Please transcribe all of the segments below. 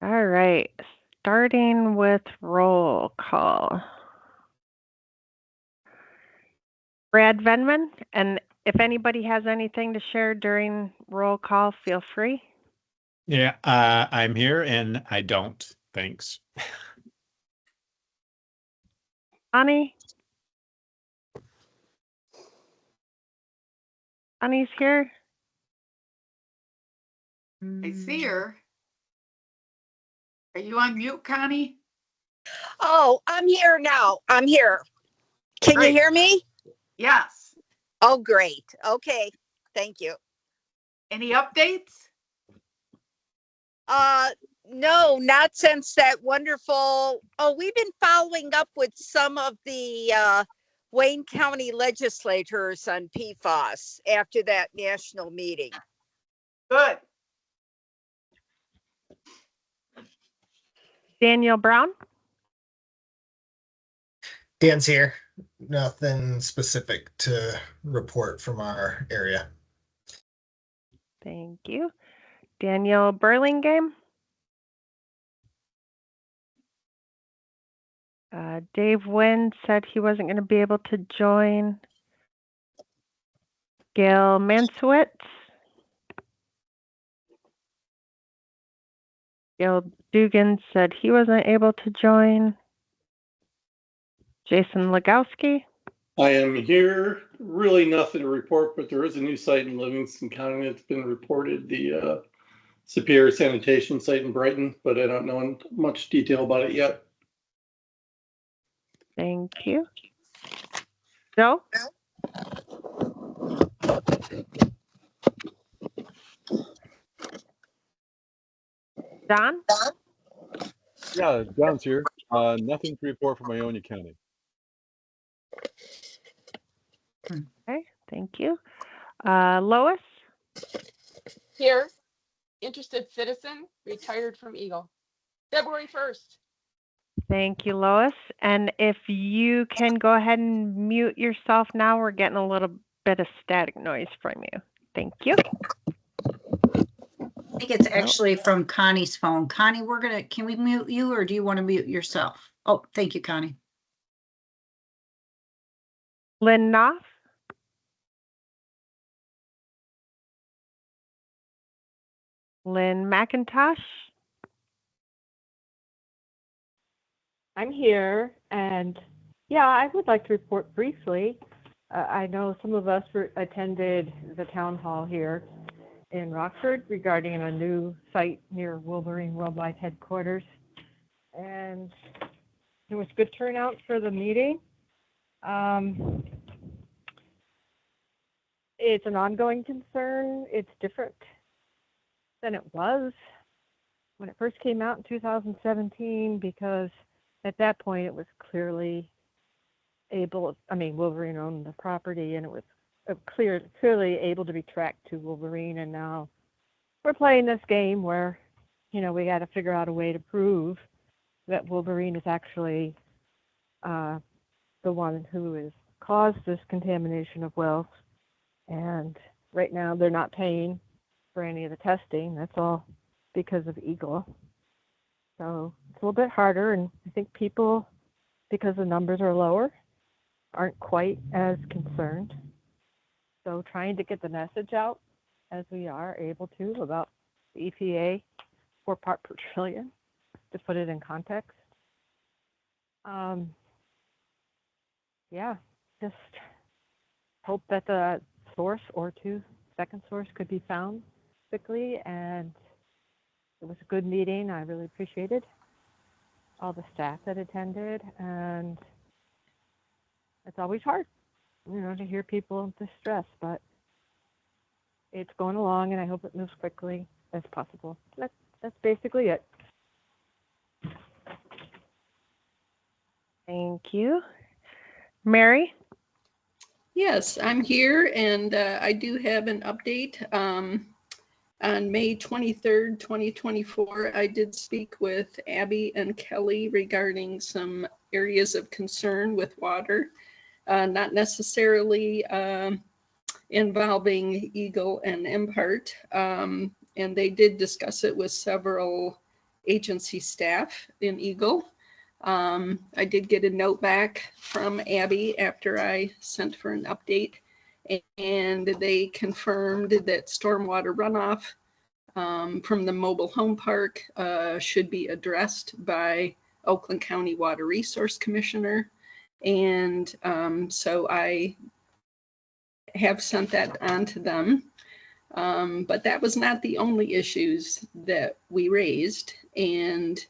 All right, starting with roll call. Brad Venman, and if anybody has anything to share during roll call, feel free. Yeah, I'm here and I don't. Thanks. Annie? Annie's here? I see her. Are you on mute, Connie? Oh, I'm here now. I'm here. Can you hear me? Yes. Oh, great. Okay. Thank you. Any updates? No, not since that wonderful. Oh, we've been following up with some of the Wayne County legislators on PFAS after that national meeting. Good. Daniel Brown? Dan's here. Nothing specific to report from our area. Thank you. Daniel Burlingame? Dave Wynn said he wasn't going to be able to join. Gail Mansowitz? Gail Dugan said he wasn't able to join. Jason Legowski? I am here. Really nothing to report, but there is a new site in Livingston County that's been reported, the Superior Sanitation site in Brighton, but I don't know much detail about it yet. Thank you. Joe? Don? Yeah, John's here. Nothing to report from Ionia County. Okay, thank you. Lois? Here, interested citizen, retired from Eagle. February 1st. Thank you, Lois. And if you can go ahead and mute yourself now, we're getting a little bit of static noise from you. Thank you. I think it's actually from Connie's phone. Connie, can we mute you or do you want to mute yourself? Oh, thank you, Connie. Lynn Knopf? Lynn McIntosh? I'm here, and yeah, I would like to report briefly. I know some of us attended the town hall here in Rockford regarding a new site near Wolverine Worldwide headquarters, and there was good turnout for the meeting. It's an ongoing concern. It's different than it was when it first came out in 2017 because at that point it was clearly Wolverine owned the property and it was clearly able to be tracked to Wolverine, and now we're playing this game where, we got to figure out a way to prove that Wolverine is actually the one who has caused this contamination of wells. And right now they're not paying for any of the testing. That's all because of Eagle. So it's a little bit harder, and I think people, because the numbers are lower, aren't quite as concerned. So trying to get the message out as we are able to about the EPA 4 part per trillion, to put it in context. Just hope that the source or second source could be found quickly. And it was a good meeting. I really appreciated all the staff that attended, and it's always hard, to hear people in distress, but it's going along, and I hope it moves quickly as possible. That's basically it. Thank you. Mary? Yes, I'm here, and I do have an update. On May 23rd, 2024, I did speak with Abby and Kelly regarding some areas of concern with water, not necessarily involving Eagle and MPART, and they did discuss it with several agency staff in Eagle. I did get a note back from Abby after I sent for an update, and they confirmed that stormwater runoff from the mobile home park should be addressed by Oakland County Water Resource Commissioner. And so I have sent that on to them. But that was not the only issues that we raised. And,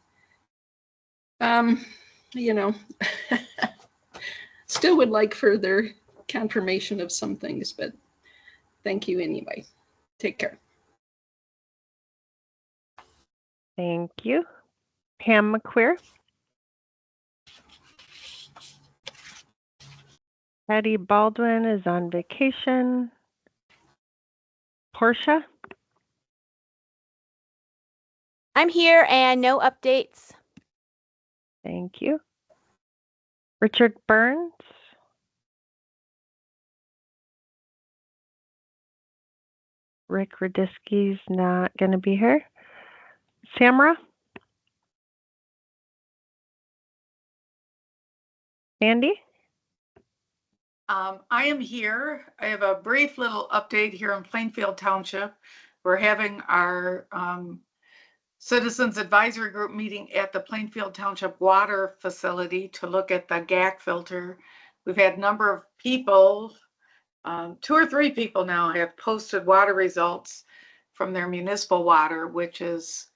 you know, still would like further confirmation of some things, but thank you anyway. Take care. Thank you. Pam McQueer. Patty Baldwin is on vacation. Portia. I'm here and no updates. Thank you. Richard Burns. Rick Radisky's not going to be here. Samra. Andy. I am here. I have a brief little update here in Plainfield Township. We're having our Citizens Advisory Group meeting at the Plainfield Township Water Facility to look at the GAC filter. We've had a number of people, 2 or 3 people now have posted water results from their municipal water, which is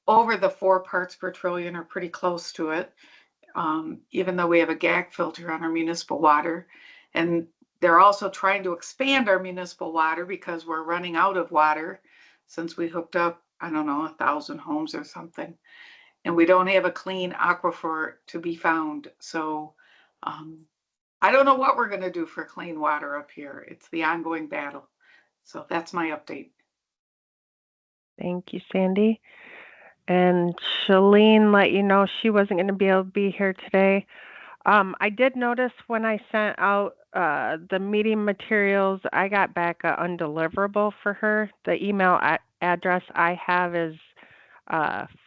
over the 4 parts per trillion or pretty close to it, even though we have a GAC filter on our municipal water. And they're also trying to expand our municipal water because we're running out of water since we hooked up, I don't know, 1,000 homes or something. And we don't have a clean aquifer to be found. So I don't know what we're going to do for clean water up here. It's the ongoing battle. So that's my update. Thank you, Sandy. And Shalene let you know she wasn't going to be able to be here today. I did notice when I sent out the meeting materials, I got back an undeliverable for her. The email address I have is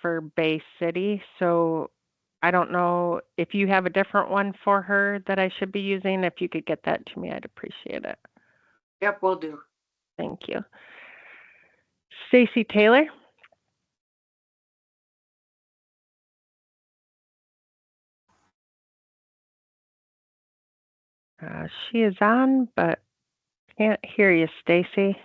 for Bay City. So I don't know if you have a different one for her that I should be using. If you could get that to me, I'd appreciate it. Yep, we'll do. Thank you. Stacy Taylor. She is on, but can't hear you, Stacy.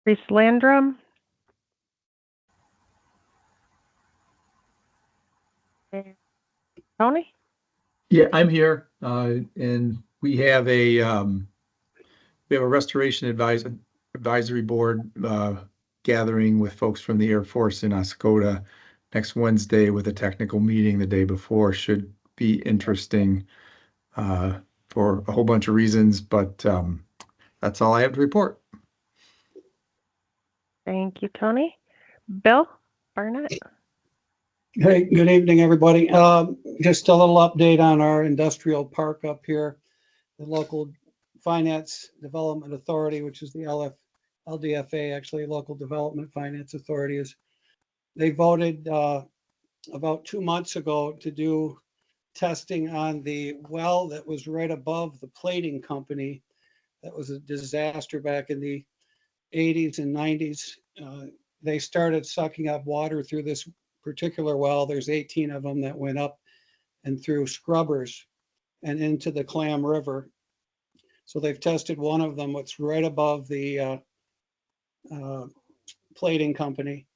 Reese Landrum. And Tony. Yeah, I'm here, and we have a restoration advisory board gathering with folks from the Air Force in Oscoda next Wednesday with a technical meeting the day before. Should be interesting for a whole bunch of reasons, but that's all I have to report. Thank you, Tony. Bill Barnett. Hey, good evening, everybody. Just a little update on our industrial park up here. The local finance development authority, which is the LDFA, actually local development finance authority, they voted about 2 months ago to do testing on the well that was right above the plating company. That was a disaster back in the 80s and 90s. They started sucking up water through this particular well. There's 18 of them that went up and through scrubbers and into the Clam River. So they've tested one of them, what's right above the plating company.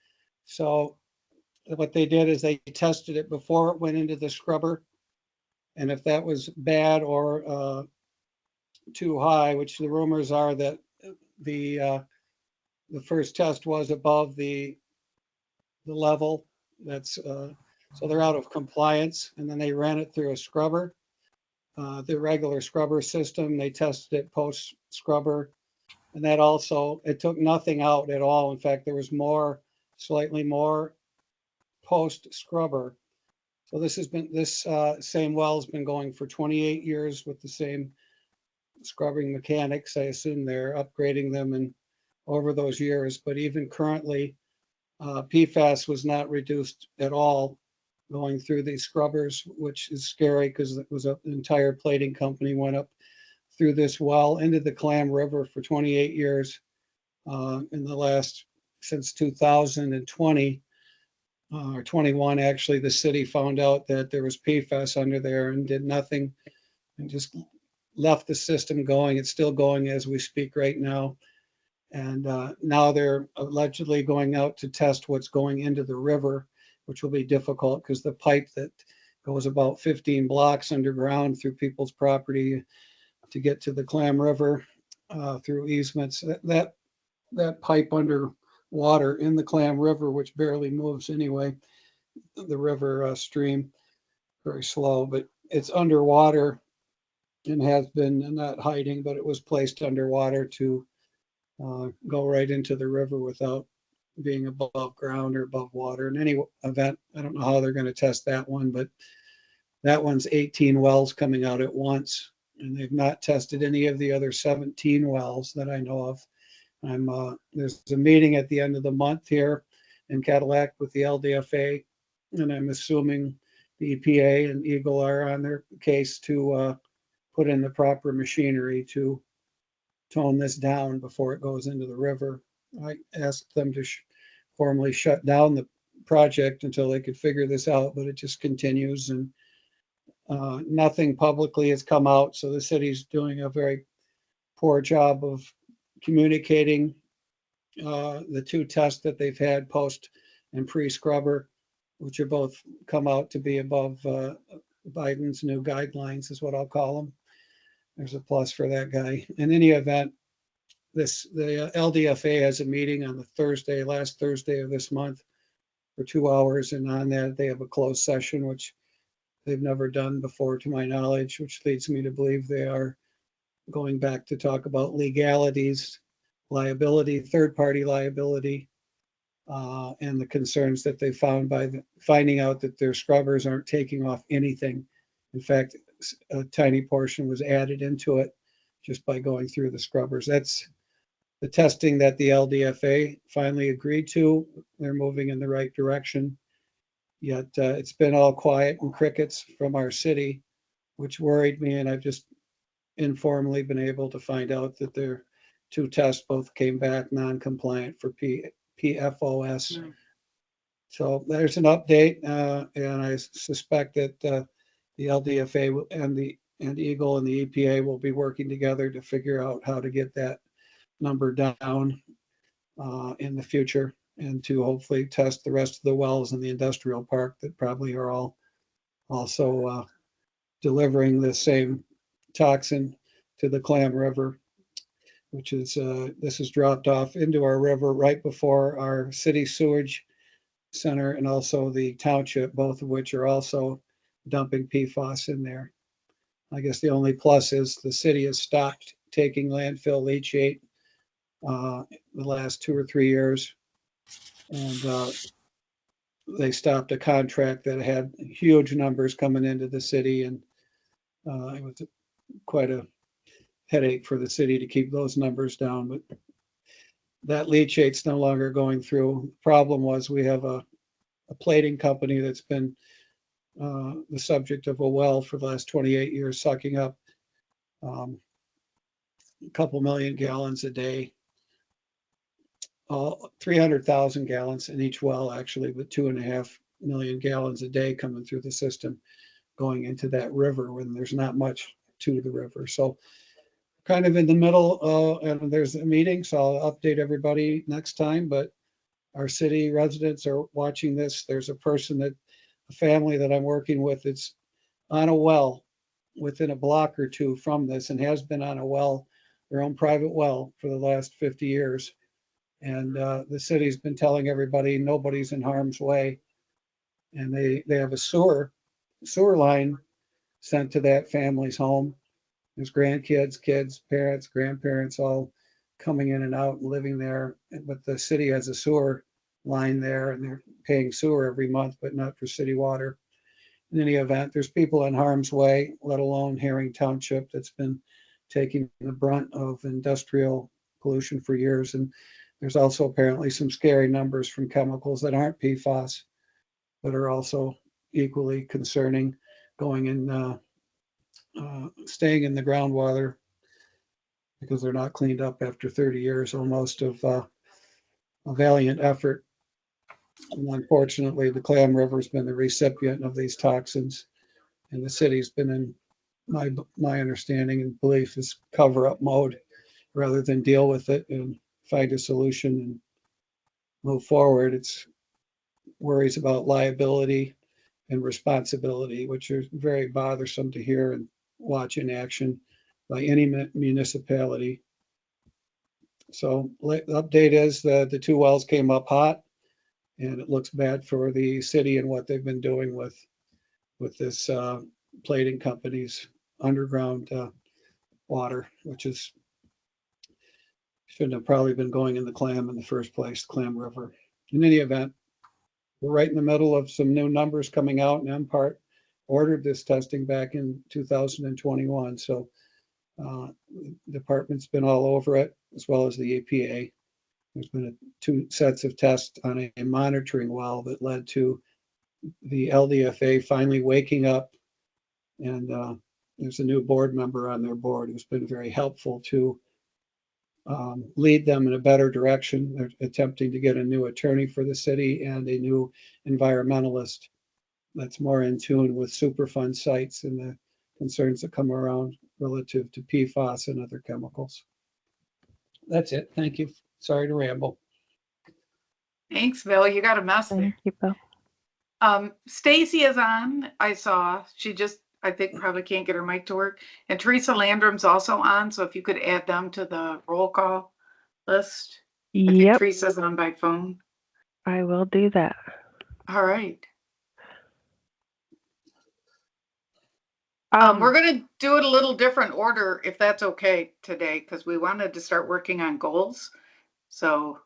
So what they did is they tested it before it went into the scrubber. And if that was bad or too high, which the rumors are that the first test was above the level, that's so they're out of compliance, and then they ran it through a scrubber, the regular scrubber system. They tested it post scrubber, and that also, it took nothing out at all. In fact, there was slightly more post scrubber. So this same well has been going for 28 years with the same scrubbing mechanics. I assume they're upgrading them and over those years, but even currently, PFAS was not reduced at all going through these scrubbers, which is scary because it was an entire plating company went up through this well into the Clam River for 28 years. In the last, since 2020 or 21, actually, the city found out that there was PFAS under there and did nothing and just left the system going. It's still going as we speak right now. And now they're allegedly going out to test what's going into the river, which will be difficult because the pipe that goes about 15 blocks underground through people's property to get to the Clam River through easements, that pipe under water in the Clam River, which barely moves anyway, the river stream, very slow, but it's underwater and has been not hiding, but it was placed underwater to go right into the river without being above ground or above water. In any event, I don't know how they're going to test that one, but that one's 18 wells coming out at once, and they've not tested any of the other 17 wells that I know of. There's a meeting at the end of the month here in Cadillac with the LDFA, and I'm assuming the EPA and Eagle are on their case to put in the proper machinery to tone this down before it goes into the river. I asked them to formally shut down the project until they could figure this out, but it just continues, and nothing publicly has come out. So the city's doing a very poor job of communicating the two tests that they've had, post and pre-scrubber, which are both come out to be above Biden's new guidelines, is what I'll call them. There's a plus for that guy. In any event, the LDFA has a meeting on the last Thursday of this month for 2 hours, and on that they have a closed session, which they've never done before to my knowledge, which leads me to believe they are going back to talk about legalities, liability, third-party liability, and the concerns that they found by finding out that their scrubbers aren't taking off anything. In fact, a tiny portion was added into it just by going through the scrubbers. That's the testing that the LDFA finally agreed to. They're moving in the right direction. Yet it's been all quiet and crickets from our city, which worried me. And I've just informally been able to find out that their two tests both came back non-compliant for PFOS. So there's an update, and I suspect that the LDFA and Eagle and the EPA will be working together to figure out how to get that number down in the future, and to hopefully test the rest of the wells in the industrial park that probably are all also delivering the same toxin to the Clam River, which is this is dropped off into our river right before our city sewage center and also the township, both of which are also dumping PFAS in there. I guess the only plus is the city has stopped taking landfill leachate the last 2 or 3 years, and they stopped a contract that had huge numbers coming into the city, and it was quite a headache for the city to keep those numbers down. But that leachate's no longer going through. The problem was we have a plating company that's been the subject of a well for the last 28 years, sucking up a couple million gallons a day, 300,000 gallons in each well, actually, with 2.5 million gallons a day coming through the system, going into that river when there's not much to the river. So kind of in the middle, and there's a meeting, so I'll update everybody next time, but our city residents are watching this. There's a family that I'm working with that's on a well within a block or two from this, and has been on a well, their own private well, for the last 50 years. And the city's been telling everybody nobody's in harm's way. And they have a sewer line sent to that family's home. There's grandkids, kids, parents, grandparents, all coming in and out and living there. But the city has a sewer line there, and they're paying sewer every month, but not for city water. In any event, there's people in harm's way, let alone Herring Township, that's been taking the brunt of industrial pollution for years. And there's also apparently some scary numbers from chemicals that aren't PFAS, but are also equally concerning, going in, staying in the groundwater because they're not cleaned up after 30 years almost of a valiant effort. And unfortunately, the Clam River's been the recipient of these toxins, and the city's been in my understanding and belief is cover-up mode rather than deal with it and find a solution and move forward. It's worries about liability and responsibility, which are very bothersome to hear and watch in action by any municipality. So the update is that the 2 wells came up hot, and it looks bad for the city and what they've been doing with this plating company's underground water, which is shouldn't have probably been going in the Clam in the first place, Clam River. In any event, we're right in the middle of some new numbers coming out, and MPART ordered this testing back in 2021. So the department's been all over it, as well as the EPA. There's been 2 sets of tests on a monitoring well that led to the LDFA finally waking up. And there's a new board member on their board who's been very helpful to lead them in a better direction. They're attempting to get a new attorney for the city and a new environmentalist that's more in tune with Superfund sites and the concerns that come around relative to PFAS and other chemicals. That's it. Thank you. Sorry to ramble. Thanks, Bill. You got a mess there. Thank you, Bill. Stacy is on. I saw. She just, I think, probably can't get her mic to work. And Teresa Landrum's also on. So if you could add them to the roll call list. I think Yep, Teresa's on by phone. I will do that. All right. We're going to do it a little different order, if that's okay today, because we wanted to start working on goals. So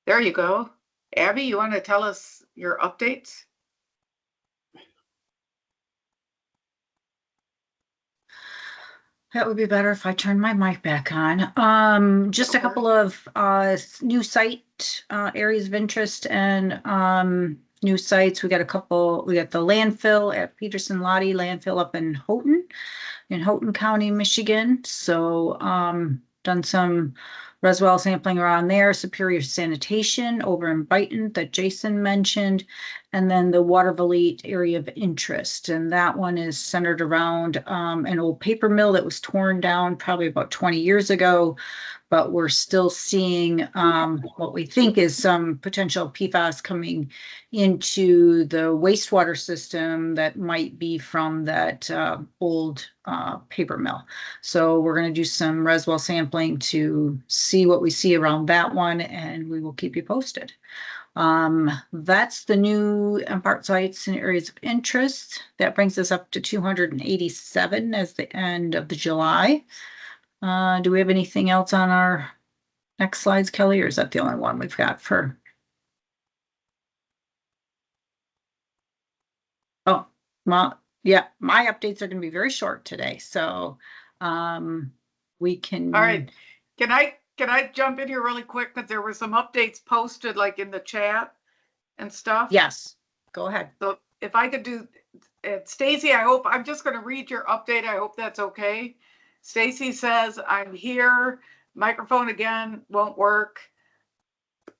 there you go. Abby, you want to tell us your updates? That would be better if I turned my mic back on. Just a couple of new site areas of interest and new sites. We got a couple. We got the landfill at Peterson Lottie landfill up in Houghton County, Michigan. So done some reservoir sampling around there. Superior Sanitation over in Brighton that Jason mentioned, and then the Waterville area of interest. And that one is centered around an old paper mill that was torn down probably about 20 years ago. But we're still seeing what we think is some potential PFAS coming into the wastewater system that might be from that old paper mill. So we're going to do some reservoir sampling to see what we see around that one, and we will keep you posted. That's the new MPART sites and areas of interest. That brings us up to 287 as the end of the July. Do we have anything else on our next slides, Kelly, or is that the only one we've got for? Oh, yeah, my updates are going to be very short today, so we can. All right, can I jump in here really quick, because there were some updates posted like in the chat and stuff? Yes, go ahead. So if I could do, Stacy, I'm just going to read your update. I hope that's okay. Stacy says, I'm here. Microphone again won't work.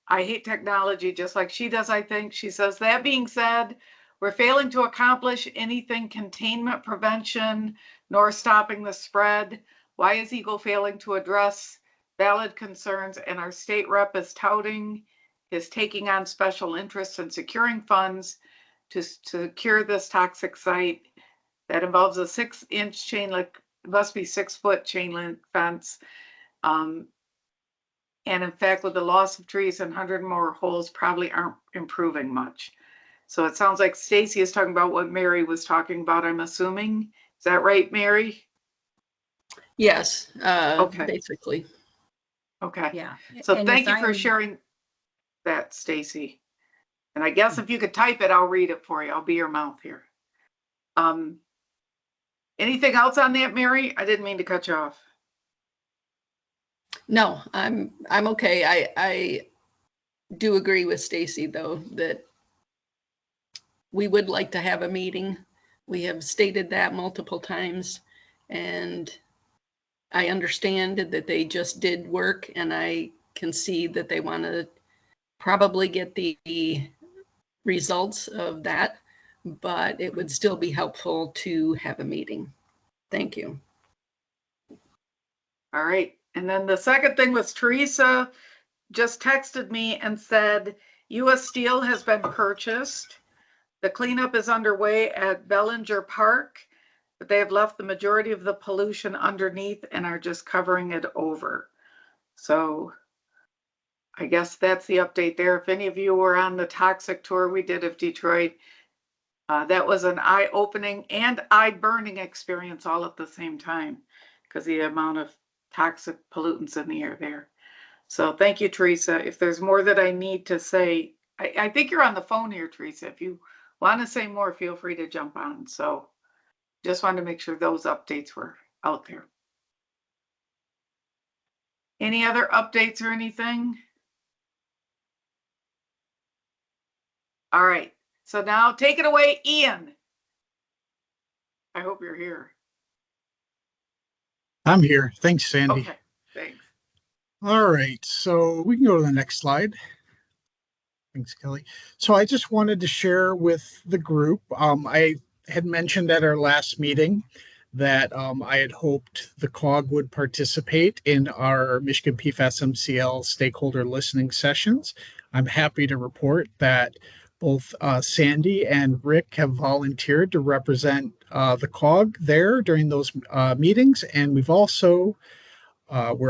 I hate technology just like she does, I think. She says, that being said, we're failing to accomplish anything containment prevention nor stopping the spread. Why is Eagle failing to address valid concerns? And our state rep is taking on special interests in securing funds to secure this toxic site that involves a 6-inch chain link. It must be 6-foot chain link fence. And in fact, with the loss of trees and 100 more holes probably aren't improving much. So it sounds like Stacy is talking about what Mary was talking about, I'm assuming. Is that right, Mary? Yes, okay. Basically. Okay. Yeah. So thank you for sharing that, Stacy. And I guess if you could type it, I'll read it for you. I'll be your mouth here. Anything else on that, Mary? I didn't mean to cut you off. No, I'm okay. I do agree with Stacy though, that we would like to have a meeting. We have stated that multiple times, and I understand that they just did work, and I can see that they want to probably get the results of that, but it would still be helpful to have a meeting. Thank you. All right. And then the second thing was Teresa just texted me and said, US Steel has been purchased. The cleanup is underway at Bellinger Park, but they have left the majority of the pollution underneath and are just covering it over. So I guess that's the update there. If any of you were on the toxic tour we did of Detroit, that was an eye-opening and eye-burning experience all at the same time because the amount of toxic pollutants in the air there. So thank you, Teresa. If there's more that I need to say, I think you're on the phone here, Teresa. If you want to say more, feel free to jump on. So just wanted to make sure those updates were out there. Any other updates or anything? All right. So now take it away, Ian. I hope you're here. I'm here. Thanks, Sandy. Okay, thanks. All right, so we can go to the next slide. Thanks, Kelly. So I just wanted to share with the group. I had mentioned at our last meeting that I had hoped the COG would participate in our Michigan PFAS MCL stakeholder listening sessions. I'm happy to report that both Sandy and Rick have volunteered to represent the COG there during those meetings, and we're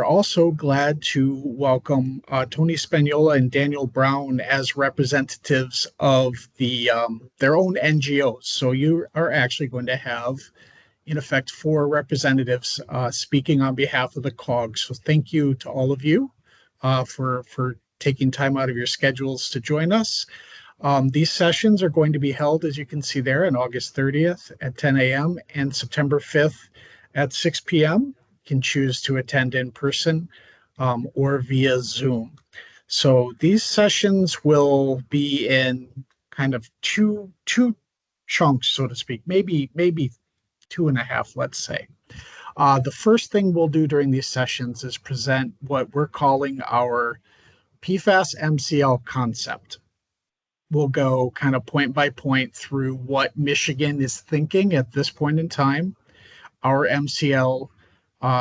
also glad to welcome Tony Spagnola and Daniel Brown as representatives of their own NGOs. So you are actually going to have, in effect, 4 representatives speaking on behalf of the COG. So thank you to all of you for taking time out of your schedules to join us. These sessions are going to be held, as you can see there, on August 30th at 10 a.m. and September 5th at 6 p.m. Can choose to attend in person or via Zoom. So these sessions will be in kind of two chunks, so to speak, maybe 2.5, let's say. The first thing we'll do during these sessions is present what we're calling our PFAS MCL concept. We'll go kind of point by point through what Michigan is thinking at this point in time our MCL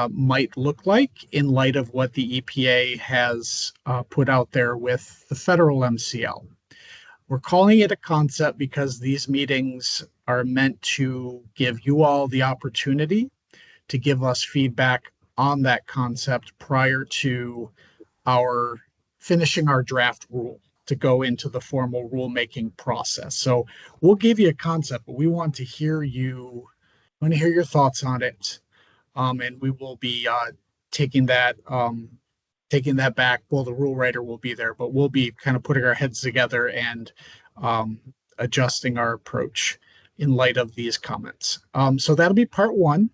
might look like in light of what the EPA has put out there with the federal MCL. We're calling it a concept because these meetings are meant to give you all the opportunity to give us feedback on that concept prior to our finishing our draft rule to go into the formal rulemaking process. So we'll give you a concept, but we want to hear your thoughts on it. And we will be taking that back. Well, the rule writer will be there, but we'll be kind of putting our heads together and adjusting our approach in light of these comments. So that'll be part 1.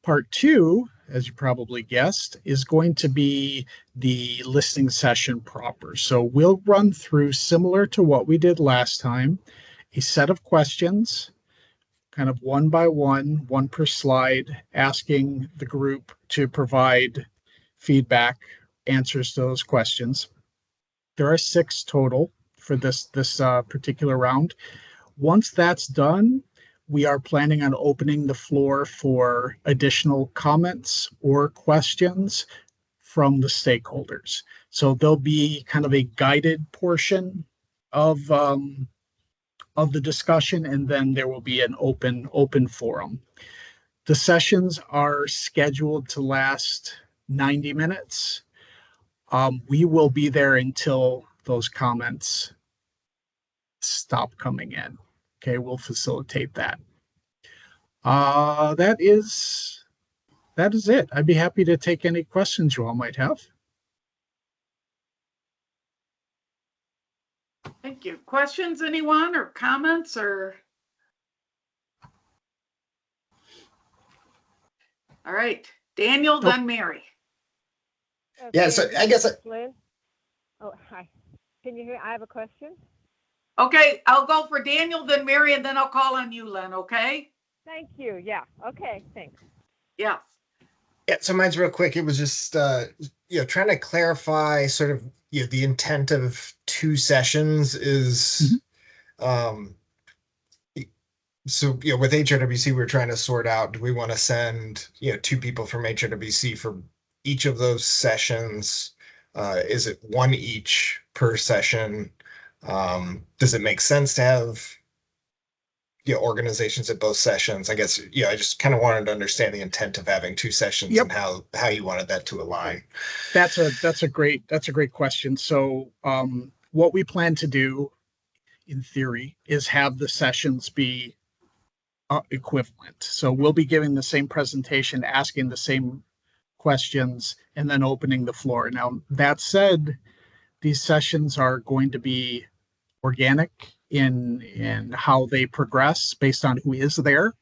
Part 2, as you probably guessed, is going to be the listening session proper. So we'll run through, similar to what we did last time, a set of questions, kind of one by one per slide, asking the group to provide feedback, answers to those questions. There are 6 total for this particular round. Once that's done, we are planning on opening the floor for additional comments or questions from the stakeholders. So there'll be kind of a guided portion of the discussion, and then there will be an open forum. The sessions are scheduled to last 90 minutes. We will be there until those comments stop coming in. Okay, we'll facilitate that. That is it. I'd be happy to take any questions you all might have. Thank you. Questions, anyone, or comments, or? All right, Daniel, then Mary. Yeah, so I guess Lynn? Oh, hi. Can you hear? I have a question. Okay, I'll go for Daniel, then Mary, and then I'll call on you, Lynn, okay? Thank you. Yeah. Okay. Thanks. Yes. Yeah, so mine's real quick. It was just trying to clarify sort of the intent of 2 sessions is so with HRWC we're trying to sort out, do we want to send 2 people from HRWC for each of those sessions? Is it 1 each per session? Does it make sense to have organizations at both sessions? I guess I just kind of wanted to understand the intent of having 2 sessions and how you wanted that to align. That's a great question. So what we plan to do in theory is have the sessions be equivalent. So we'll be giving the same presentation, asking the same questions, and then opening the floor. Now, that said, these sessions are going to be organic in how they progress based on who is there.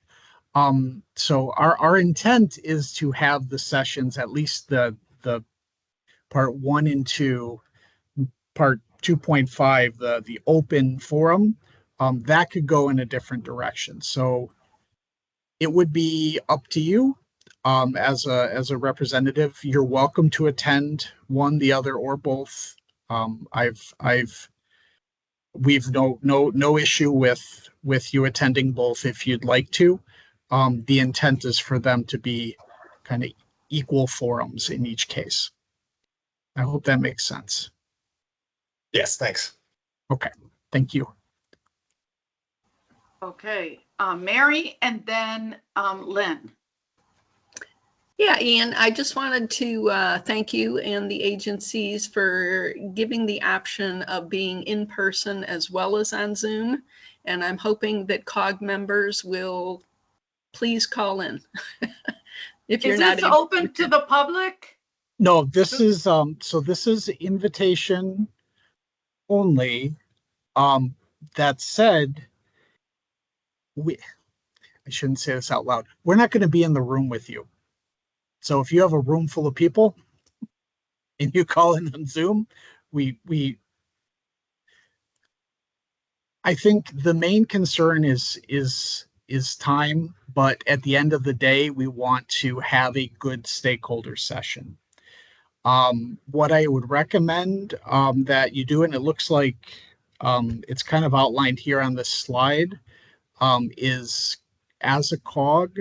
So our intent is to have the sessions, at least the part 1 and 2, part 2.5, the open forum, that could go in a different direction. So it would be up to you as a representative. You're welcome to attend one, the other, or both. We've no issue with you attending both if you'd like to. The intent is for them to be kind of equal forums in each case. I hope that makes sense. Yes, thanks. Okay, thank you. Okay, Mary, and then Lynn. Yeah, Ian, I just wanted to thank you and the agencies for giving the option of being in person as well as on Zoom. And I'm hoping that COG members will please call in. If you're not open to the public? No, this is so this is invitation only. That said, I shouldn't say this out loud. We're not going to be in the room with you. So if you have a room full of people and you call in on Zoom, I think the main concern is time, but at the end of the day, we want to have a good stakeholder session. What I would recommend that you do, and it looks like it's kind of outlined here on this slide, is as a COG,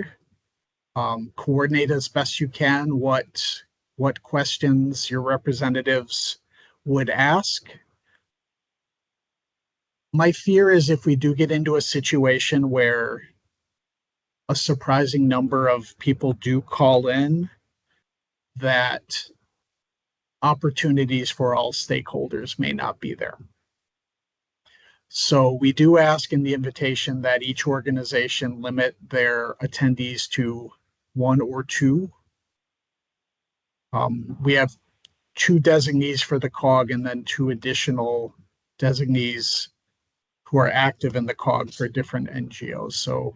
coordinate as best you can what questions your representatives would ask. My fear is if we do get into a situation where a surprising number of people do call in, that opportunities for all stakeholders may not be there. So we do ask in the invitation that each organization limit their attendees to 1 or 2. We have 2 designees for the COG and then 2 additional designees who are active in the COG for different NGOs. So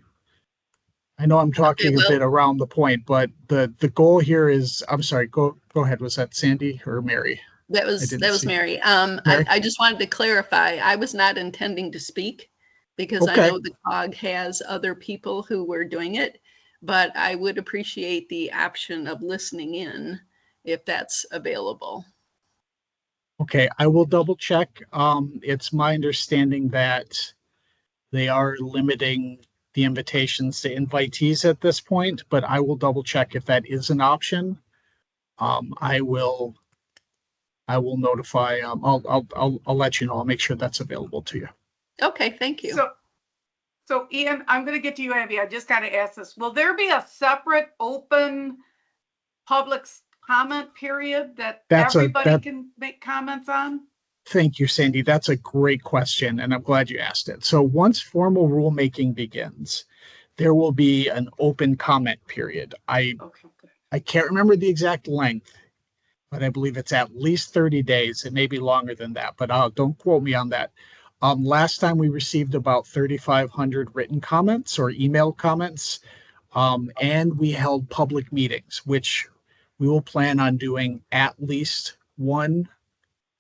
I know I'm talking a bit around the point, but the goal here is, I'm sorry, go ahead. Was that Sandy or Mary? That was Mary. Mary? I just wanted to clarify, I was not intending to speak because I know the COG has other people who were doing it, but I would appreciate the option of listening in if that's available. Okay, I will double check. It's my understanding that they are limiting the invitations to invitees at this point, but I will double check if that is an option. I will notify. I'll let you know. I'll make sure that's available to you. Okay, thank you. So Ian, I'm going to get to you, Abby. I just got to ask this. Will there be a separate open public comment period that everybody can make comments on? Thank you, Sandy. That's a great question, and I'm glad you asked it. So once formal rulemaking begins, there will be an open comment period. I can't remember the exact length, but I believe it's at least 30 days. It may be longer than that, but don't quote me on that. Last time we received about 3,500 written comments or email comments, and we held public meetings, which we will plan on doing at least one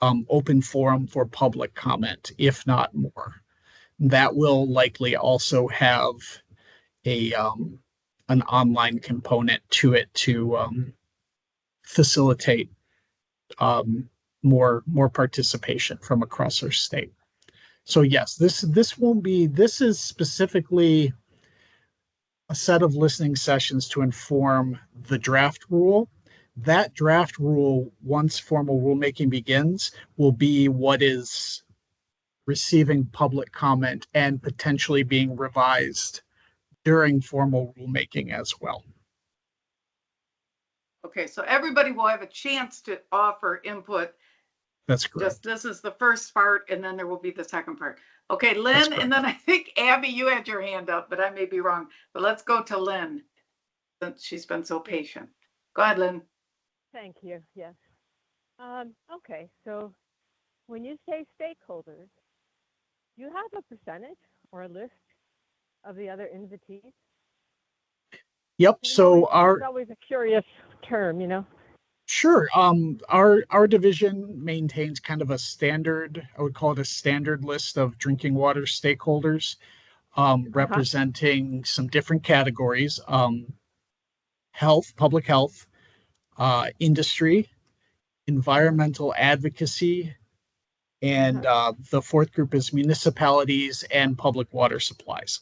open forum for public comment, if not more. That will likely also have a an online component to it to facilitate more participation from across our state. So yes, this won't be. This is specifically a set of listening sessions to inform the draft rule. That draft rule, once formal rulemaking begins, will be what is receiving public comment and potentially being revised during formal rulemaking as well. Okay, so everybody will have a chance to offer input. That's correct. Just this is the first part, and then there will be the second part. Okay, Lynn, and then I think Abby, you had your hand up, but I may be wrong. But let's go to Lynn, since she's been so patient. Go ahead, Lynn. Thank you. Yes. Okay, so when you say stakeholders, do you have a percentage or a list of the other invitees? Yep. So It's always a curious term, you know. Sure. Our division maintains kind of a standard, I would call it a standard list of drinking water stakeholders, representing some different categories: health, public health, industry, environmental advocacy, and the fourth group is municipalities and public water supplies.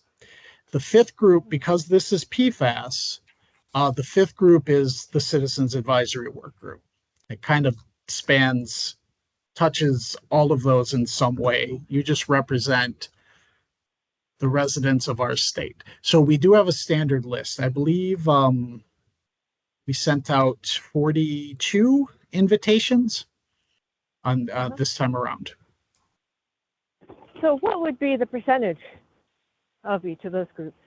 The fifth group, because this is PFAS, the fifth group is the Citizens Advisory Workgroup. It kind of touches all of those in some way. You just represent the residents of our state. So we do have a standard list. I believe we sent out 42 invitations on this time around. So what would be the percentage of each of those groups?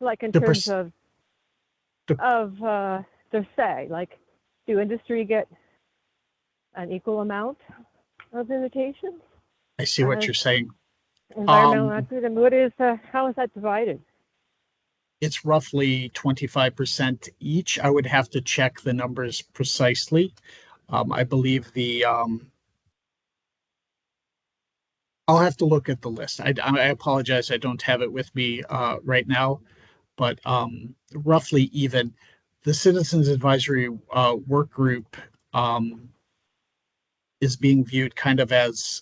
Like in terms of their say, like do industry get an equal amount of invitations? I see what you're saying. Environmental advocacy, what is how is that divided? It's roughly 25% each. I would have to check the numbers precisely. I believe I'll have to look at the list. I apologize, I don't have it with me right now, but roughly even. The Citizens Advisory Work Group is being viewed kind of as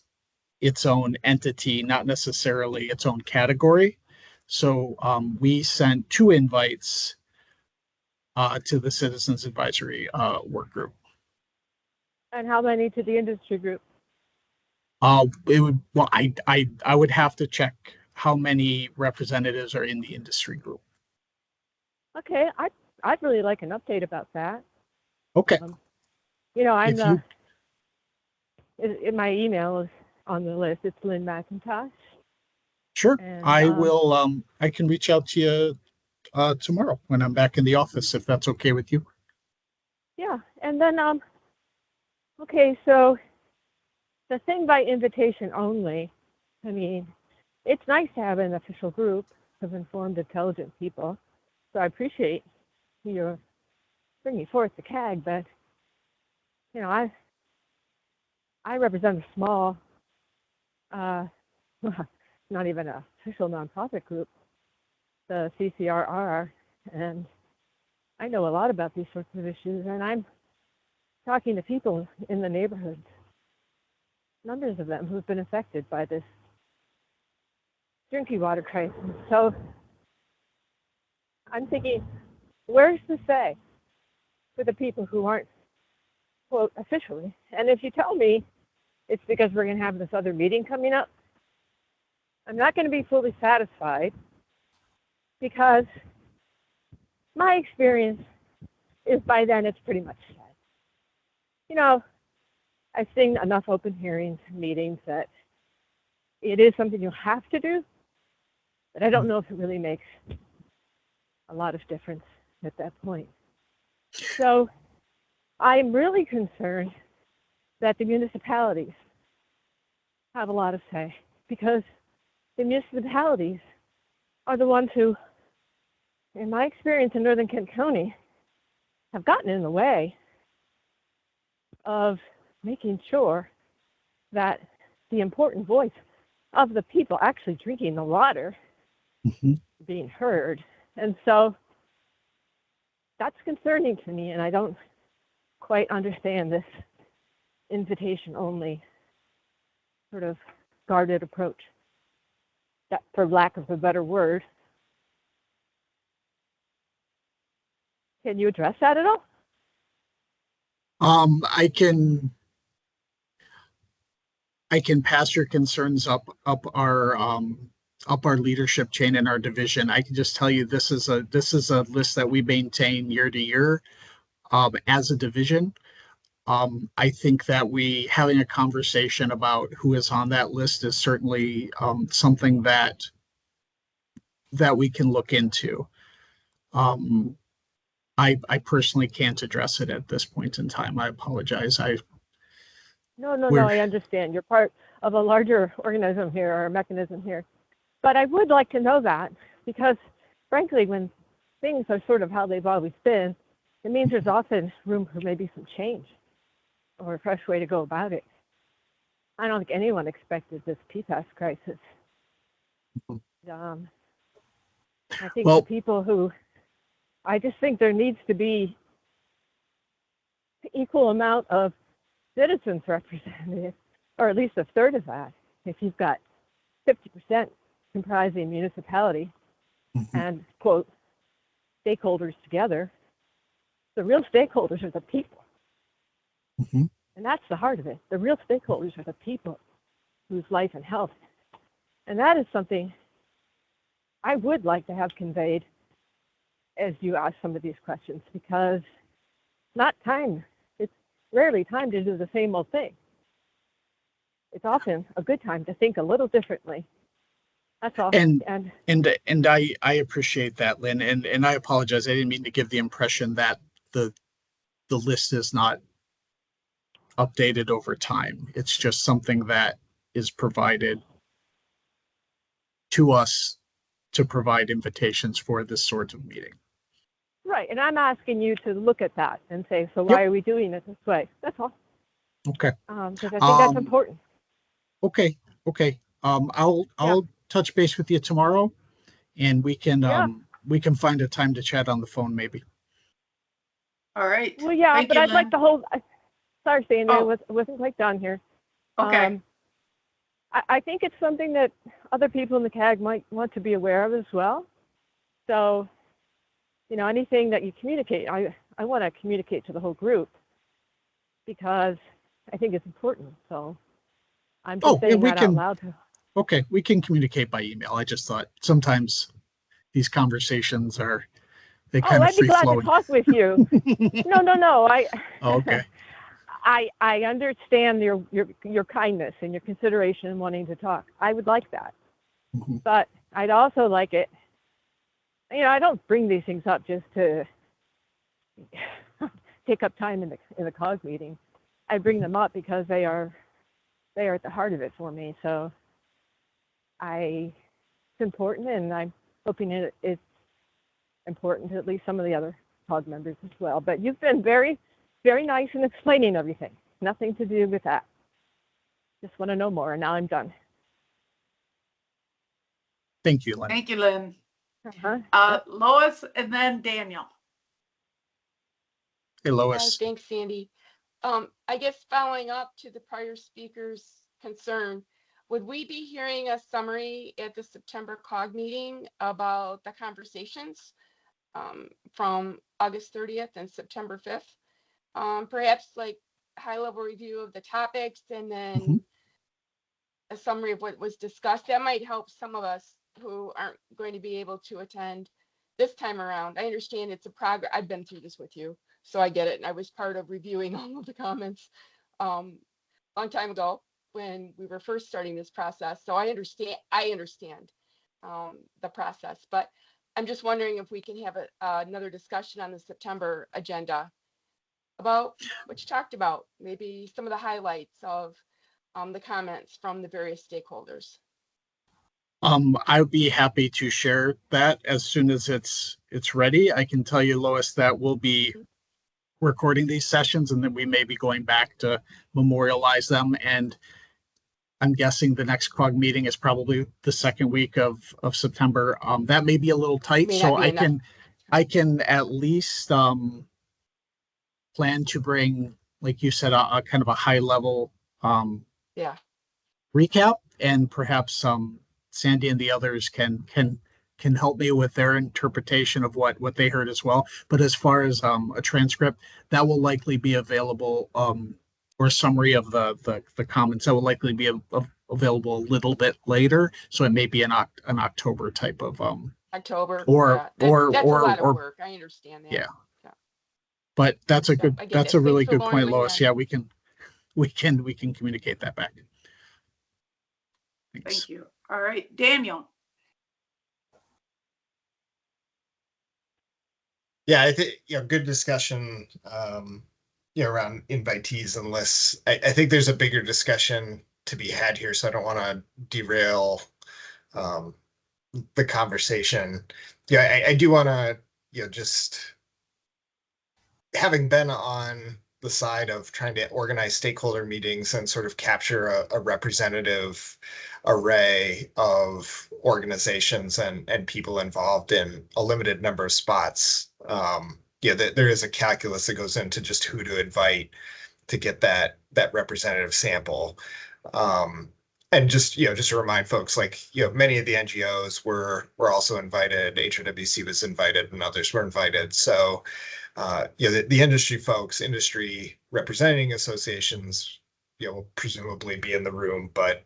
its own entity, not necessarily its own category. So we sent 2 invites to the Citizens Advisory Work Group. And how many to the industry group? It would, well, I would have to check how many representatives are in the industry group. Okay, I'd really like an update about that. Okay. You know, I'm in my email is on the list. It's Lynn McIntosh. Sure. And, I will. I can reach out to you tomorrow when I'm back in the office, if that's okay with you. Yeah, and then okay, so the thing by invitation only. I mean, it's nice to have an official group of informed, intelligent people. So I appreciate your bringing forth the CAG, but you know, I represent a small, not even an official nonprofit group, the CCRR, and I know a lot about these sorts of issues, and I'm talking to people in the neighborhoods, numbers of them who've been affected by this drinking water crisis. So I'm thinking, where's the say for the people who aren't, quote, officially? And if you tell me it's because we're going to have this other meeting coming up, I'm not going to be fully satisfied, because my experience is by then it's pretty much set. You know, I've seen enough open hearings, meetings, that it is something you have to do, but I don't know if it really makes a lot of difference at that point. So I'm really concerned that the municipalities have a lot of say, because the municipalities are the ones who, in my experience in Northern Kent County, have gotten in the way of making sure that the important voice of the people actually drinking the water being heard. And so that's concerning to me, and I don't quite understand this invitation only sort of guarded approach, that, for lack of a better word. Can you address that at all? I can pass your concerns up our leadership chain in our division. I can just tell you this is a list that we maintain year to year as a division. I think that having a conversation about who is on that list is certainly something that we can look into. I personally can't address it at this point in time. I apologize. No, I understand. You're part of a larger organism here, or a mechanism here. But I would like to know that, because frankly, when things are sort of how they've always been, it means there's often room for maybe some change or a fresh way to go about it. I don't think anyone expected this PFAS crisis. I think the people who, I just think there needs to be equal amount of citizens represented, or at least a third of that. If you've got 50% comprising municipality and, quote, stakeholders together, the real stakeholders are the people. And that's the heart of it. The real stakeholders are the people whose life and health. And that is something I would like to have conveyed as you ask some of these questions, because it's rarely time to do the same old thing. It's often a good time to think a little differently. That's all. And I appreciate that, Lynn, and I apologize. I didn't mean to give the impression that the list is not updated over time. It's just something that is provided to us to provide invitations for this sort of meeting. Right, and I'm asking you to look at that and say, so why are we doing it this way? That's all. Okay. Because I think that's important. Okay. I'll touch base with you tomorrow, and we can find a time to chat on the phone maybe. All right. Well, yeah, Thank but you, I'd like Lynn. to hold. Sorry, Sandy, I wasn't quite done here. Okay. I think it's something that other people in the CAG might want to be aware of as well. So, anything that you communicate, I want to communicate to the whole group, because I think it's important. So I'm just saying that out loud. Okay, we can communicate by email. I just thought sometimes these conversations they kind of I'd be glad to talk with you. No. Okay. I understand your kindness and your consideration in wanting to talk. I would like that. But I'd also like it. I don't bring these things up just to take up time in the COG meeting. I bring them up because they are at the heart of it for me. So it's important, and I'm hoping it's important to at least some of the other COG members as well. But you've been very, very nice in explaining everything. Nothing to do with that. Just want to know more, and now I'm done. Thank you, Lynn. Thank you, Lynn. Lois, and then Daniel. Hey, Lois. Thanks, Sandy. I guess following up to the prior speaker's concern, would we be hearing a summary at the September COG meeting about the conversations from August 30th and September 5th? Perhaps like high-level review of the topics, and then a summary of what was discussed. That might help some of us who aren't going to be able to attend this time around. I understand it's a progress. I've been through this with you, so I get it. And I was part of reviewing all of the comments long time ago when we were first starting this process. So I understand the process, but I'm just wondering if we can have another discussion on the September agenda about what you talked about, maybe some of the highlights of the comments from the various stakeholders. I would be happy to share that as soon as it's ready. I can tell you, Lois, that we'll be recording these sessions, and then we may be going back to memorialize them. And I'm guessing the next COG meeting is probably the second week of September. That may be a little tight, May so not be enough. I can at least plan to bring, like you said, a kind of a high level Yeah. recap, and perhaps Sandy and the others can help me with their interpretation of what they heard as well. But as far as a transcript, that will likely be available, or a summary of the comments, that will likely be available a little bit later. So it may be an October type of October. or Yeah. That's a lot of or work. I understand that. yeah. But that's a good, I get that's that. a really Thanks for good point, borrowing Lois. that. Yeah, we can communicate that back. Thanks. Thank you. All right, Daniel. Yeah, I think, good discussion, around invitees and lists. I think there's a bigger discussion to be had here, so I don't want to derail the conversation. Yeah, I do want to, just having been on the side of trying to organize stakeholder meetings and sort of capture a representative array of organizations and people involved in a limited number of spots. There is a calculus that goes into just who to invite to get that representative sample. And just to remind folks, like, many of the NGOs were also invited, HRWC was invited, and others were invited. So the industry folks, industry representing associations, will presumably be in the room, but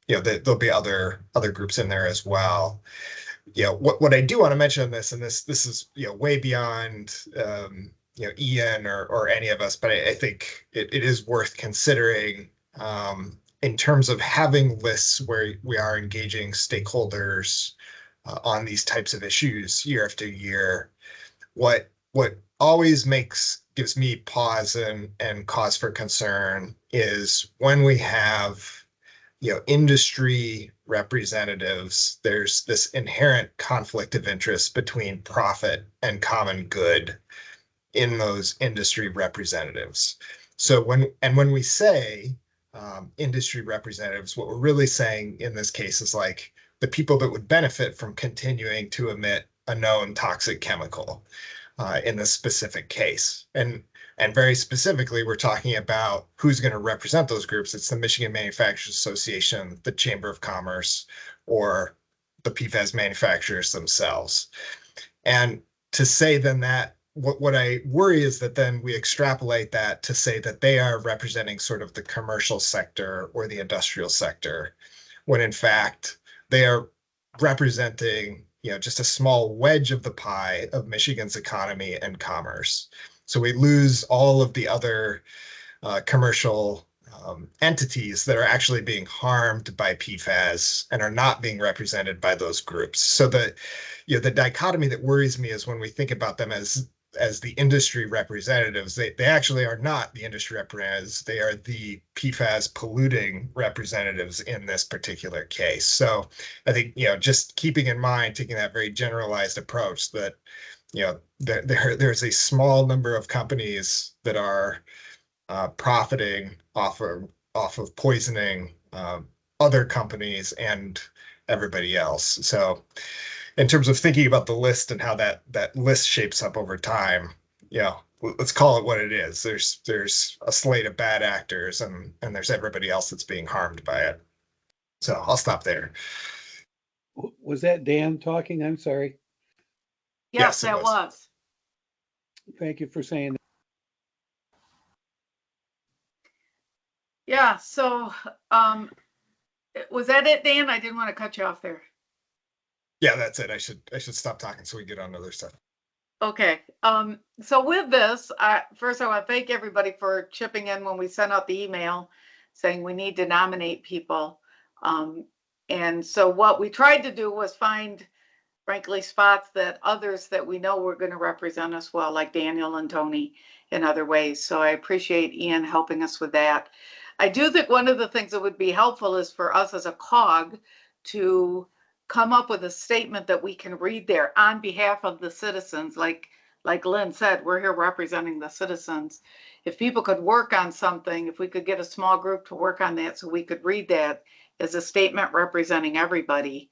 there'll be other groups in there as well. What I do want to mention on this, and this is way beyond Ian or any of us, but I think it is worth considering in terms of having lists where we are engaging stakeholders on these types of issues year after year. What always gives me pause and cause for concern is when we have industry representatives, there's this inherent conflict of interest between profit and common good in those industry representatives. So when we say industry representatives, what we're really saying in this case is like the people that would benefit from continuing to emit a known toxic chemical in this specific case. And very specifically, we're talking about who's going to represent those groups. It's the Michigan Manufacturers Association, the Chamber of Commerce, or the PFAS manufacturers themselves. And to say then that, what I worry is that then we extrapolate that to say that they are representing sort of the commercial sector or the industrial sector, when in fact they are representing just a small wedge of the pie of Michigan's economy and commerce. So we lose all of the other commercial entities that are actually being harmed by PFAS and are not being represented by those groups. So the dichotomy that worries me is when we think about them as the industry representatives, they actually are not the industry representatives. They are the PFAS polluting representatives in this particular case. So I think, just keeping in mind, taking that very generalized approach that, there's a small number of companies that are profiting off of poisoning other companies and everybody else. So in terms of thinking about the list and how that list shapes up over time, let's call it what it is. There's a slate of bad actors and there's everybody else that's being harmed by it. So I'll stop there. Was that Dan talking? I'm sorry. Yes, that was. Thank you for saying that. Yeah, so was that it, Dan? I didn't want to cut you off there. Yeah, that's it. I should stop talking so we get on to other stuff. Okay. So with this, first I want to thank everybody for chipping in when we sent out the email saying we need to nominate people. And so what we tried to do was find, frankly, spots that others that we know were going to represent us well, like Daniel and Tony in other ways. So I appreciate Ian helping us with that. I do think one of the things that would be helpful is for us as a COG to come up with a statement that we can read there on behalf of the citizens, like like Lynn said, we're here representing the citizens. If people could work on something, if we could get a small group to work on that so we could read that as a statement representing everybody.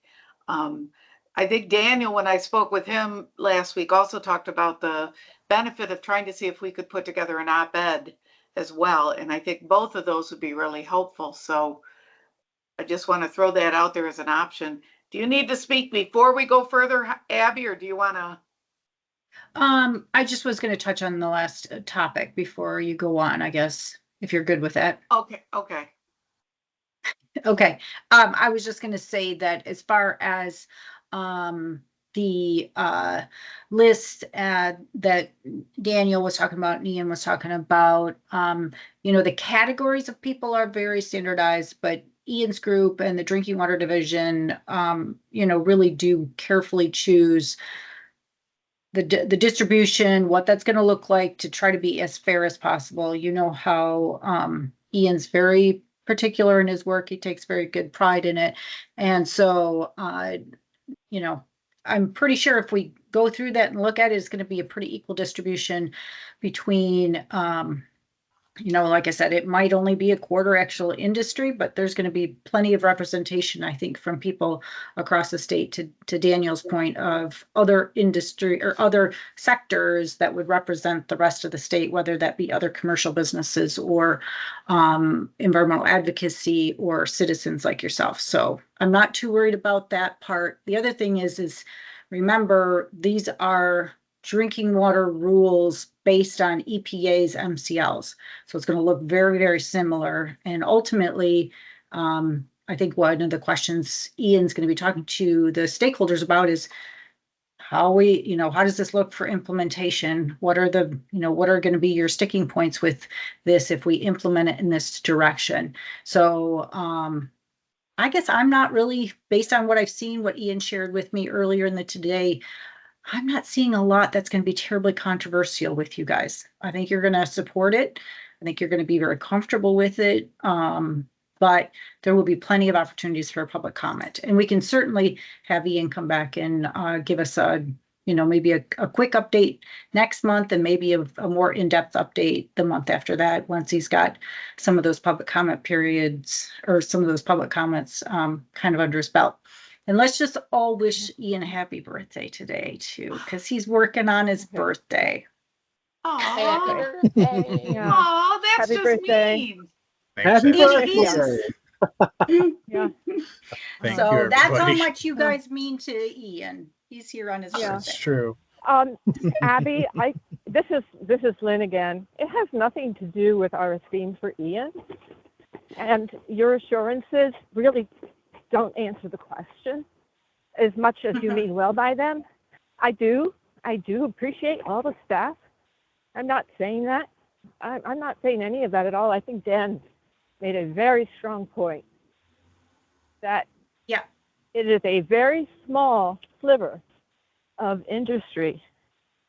I think Daniel, when I spoke with him last week, also talked about the benefit of trying to see if we could put together an op-ed as well. And I think both of those would be really helpful. So I just want to throw that out there as an option. Do you need to speak before we go further, Abby, or do you want to? I just was going to touch on the last topic before you go on, I guess, if you're good with that. Okay. Okay. I was just going to say that as far as the list that Daniel was talking about and Ian was talking about, the categories of people are very standardized, but Ian's group and the drinking water division, really do carefully choose the distribution, what that's going to look like to try to be as fair as possible. You know how Ian's very particular in his work. He takes very good pride in it. And so, I'm pretty sure if we go through that and look at it, it's going to be a pretty equal distribution between, like I said, it might only be a quarter actual industry, but there's going to be plenty of representation, I think, from people across the state to Daniel's point of other industry or other sectors that would represent the rest of the state, whether that be other commercial businesses or environmental advocacy or citizens like yourself. So I'm not too worried about that part. The other thing is remember, these are drinking water rules based on EPA's MCLs. So it's going to look very, very similar. And ultimately, I think one of the questions Ian's going to be talking to the stakeholders about is how does this look for implementation? What are going to be your sticking points with this if we implement it in this direction? So, I guess I'm not really, based on what I've seen, what Ian shared with me earlier in the today, I'm not seeing a lot that's going to be terribly controversial with you guys. I think you're going to support it. I think you're going to be very comfortable with it. But there will be plenty of opportunities for public comment. And we can certainly have Ian come back and give us maybe a quick update next month and maybe a more in-depth update the month after that, once he's got some of those public comment periods or some of those public comments kind of under his belt. And let's just all wish Ian a happy birthday today, too, because he's working on his birthday. Happy birthday. Yeah. Oh, that's Happy just birthday. mean. Happy He's- birthday. Yeah. Thank So you, that's how everybody. much you guys mean to Ian. He's here on his Yeah. birthday. It's true. Abby, this is Lynn again. It has nothing to do with our esteem for Ian, and your assurances really don't answer the question as much as you mean well by them. I do appreciate all the staff. I'm not saying that. I'm not saying any of that at all. I think Dan made a very strong point that it is a very small sliver of industry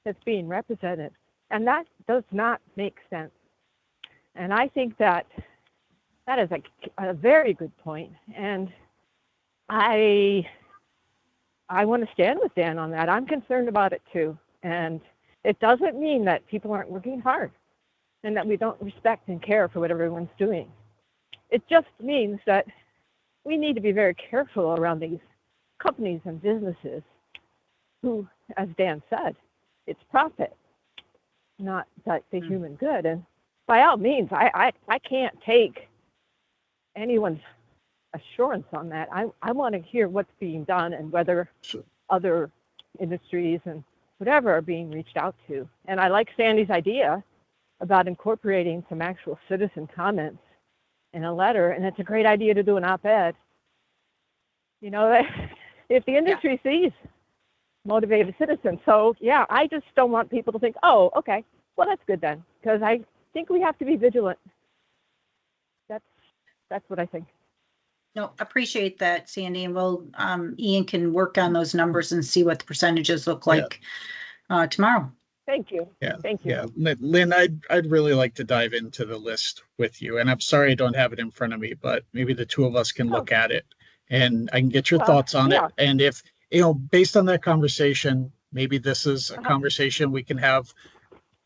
that's being represented, and that does not make sense. And I think that is a very good point, and I want to stand with Dan on that. I'm concerned about it too, and it doesn't mean that people aren't working hard and that we don't respect and care for what everyone's doing. It just means that we need to be very careful around these companies and businesses who, as Dan said, it's profit, not the human good. And by all means, I can't take anyone's assurance on that. I want to hear what's being done and whether other industries and whatever are being reached out to. And I like Sandy's idea about incorporating some actual citizen comments in a letter, and it's a great idea to do an op-ed. If the industry sees motivated citizens. So yeah, I just don't want people to think, oh, okay, well, that's good then, because I think we have to be vigilant. That's what I think. No, appreciate that, Sandy. And we'll, Ian can work on those numbers and see what the percentages look like tomorrow. Thank you. Yeah. Thank you. Yeah. Lynn, I'd really like to dive into the list with you. And I'm sorry I don't have it in front of me, but maybe the two of us can look at it and I can get your thoughts on it. And if, based on that conversation, maybe this is a conversation we can have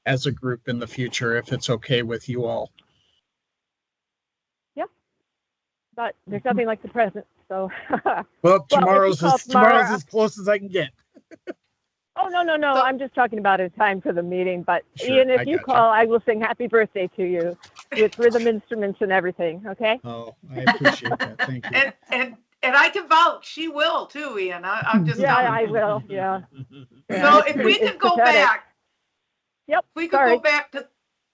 as a group in the future, if it's okay with you all. But there's nothing like the present, so. Well, if you tomorrow's call tomorrow's tomorrow- as close as I can get. Oh, no, I'm just talking about a time for the meeting, but Sure, Ian, I if you gotcha. call, I will sing happy birthday to you with rhythm instruments and everything, okay? Oh, I appreciate that. Thank you. And I can vouch, she will too, Ian. I'm just Yeah, telling I you. will, yeah. So if we It's could go pathetic. back, Yep, we could sorry. go back to,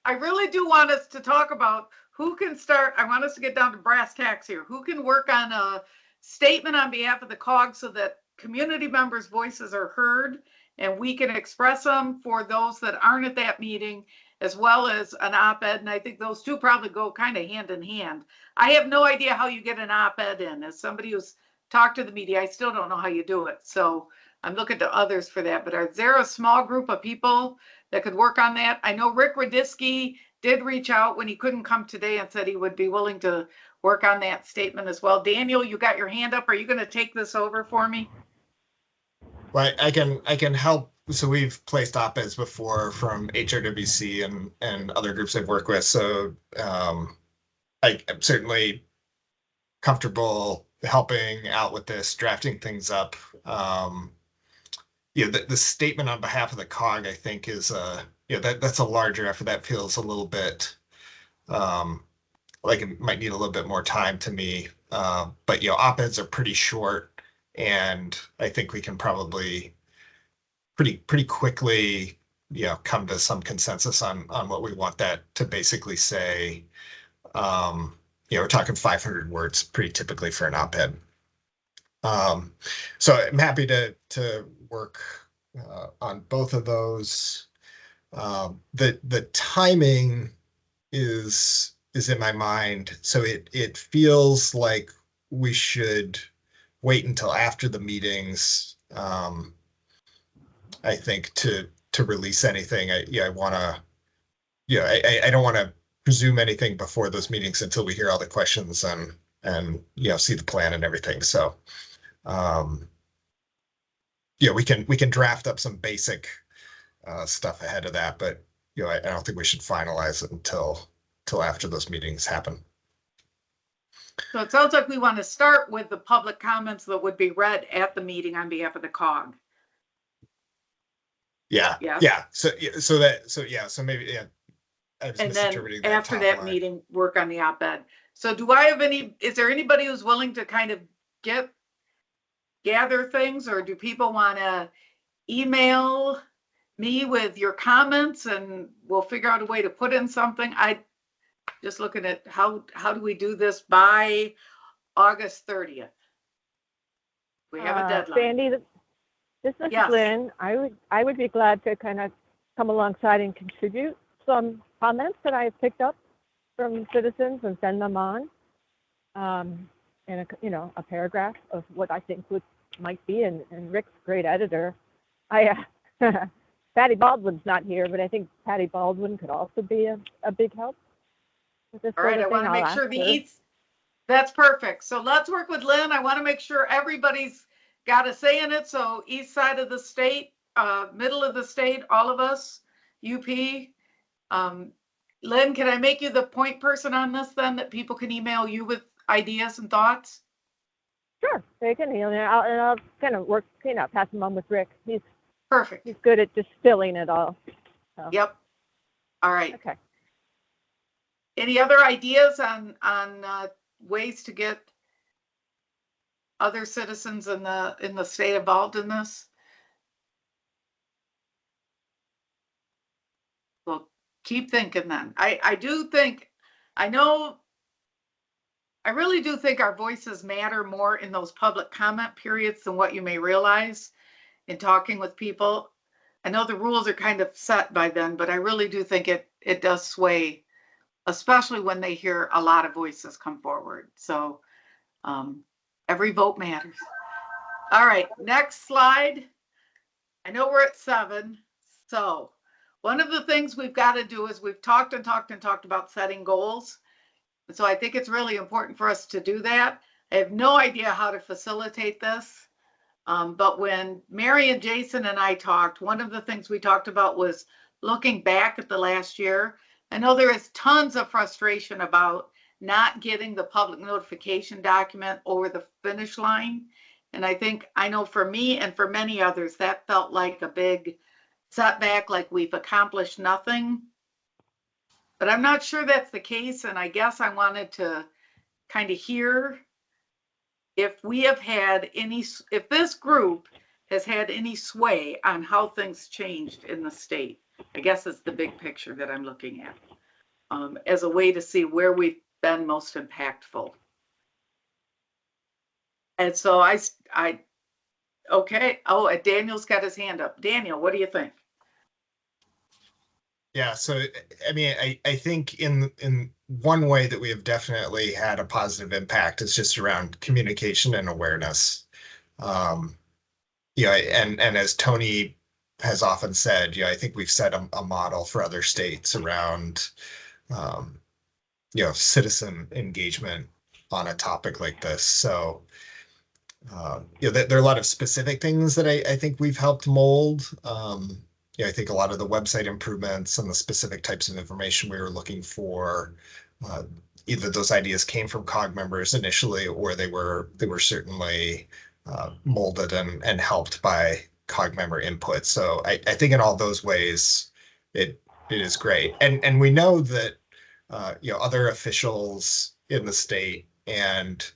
I really do want us to talk about who can start, I want us to get down to brass tacks here. Who can work on a statement on behalf of the COG so that community members' voices are heard and we can express them for those that aren't at that meeting, as well as an op-ed. And I think those two probably go kind of hand in hand. I have no idea how you get an op-ed in. As somebody who's talked to the media, I still don't know how you do it. So I'm looking to others for that. But is there a small group of people that could work on that? I know Rick Radisky did reach out when he couldn't come today and said he would be willing to work on that statement as well. Daniel, you got your hand up. Are you going to take this over for me? Well, I can help. So we've placed op-eds before from HRWC and other groups I've worked with. So I'm certainly comfortable helping out with this, drafting things up. The statement on behalf of the COG, I think, is that's a larger effort. That feels a little bit like it might need a little bit more time to me. But op-eds are pretty short, and I think we can probably pretty quickly come to some consensus on what we want that to basically say. We're talking 500 words pretty typically for an op-ed. So I'm happy to work on both of those. The timing is in my mind, so it feels like we should wait until after the meetings. I think to release anything. I want to. I don't want to presume anything before those meetings until we hear all the questions and see the plan and everything. So we can draft up some basic stuff ahead of that, but I don't think we should finalize it until after those meetings happen. So it sounds like we want to start with the public comments that would be read at the meeting on behalf of the COG. Yeah. So maybe I was And then misinterpreting after that meeting, work on the op-ed. So is there anybody who's willing to kind of gather things, or do people want to email me with your comments and we'll figure out a way to put in something? I just looking at how do we do this by August 30th? We have a deadline. Sandy, this is Yes. Lynn. I would be glad to kind of come alongside and contribute some comments that I've picked up from citizens and send them on in a paragraph of what I think might be. And Rick's a great editor. Patty Baldwin's not here, but I think Patty Baldwin could also be a big help with this All right, sort I of want to thing. make sure that's perfect. So let's work with Lynn. I want to make sure everybody's got a say in it. So east side of the state, middle of the state, all of us, UP. Lynn, can I make you the point person on this then, that people can email you with ideas and thoughts? Sure, they can email me. I'll kind of work, pass them on with Rick. He's perfect. He's good at distilling it all. So. Yep. All right. Okay. Any other ideas on ways to get other citizens in the state involved in this? Well, keep thinking then. I really do think our voices matter more in those public comment periods than what you may realize in talking with people. I know the rules are kind of set by then, but I really do think it does sway, especially when they hear a lot of voices come forward. So every vote matters. All right, next slide. I know we're at 7. So one of the things we've got to do is we've talked about setting goals. And so I think it's really important for us to do that. I have no idea how to facilitate this. But when Mary and Jason and I talked, one of the things we talked about was looking back at the last year. I know there is tons of frustration about not getting the public notification document over the finish line. And I know for me and for many others, that felt like a big setback, like we've accomplished nothing. But I'm not sure that's the case. And I guess I wanted to kind of hear if this group has had any sway on how things changed in the state. I guess it's the big picture that I'm looking at, as a way to see where we've been most impactful. And so okay. Oh, Daniel's got his hand up. Daniel, what do you think? Yeah, so I mean, I think in one way that we have definitely had a positive impact is just around communication and awareness. And as Tony has often said, I think we've set a model for other states around citizen engagement on a topic like this. So there are a lot of specific things that I think we've helped mold. I think a lot of the website improvements and the specific types of information we were looking for, either those ideas came from COG members initially, or they were certainly molded and helped by COG member input. So I think in all those ways, it is great. And we know that other officials in the state and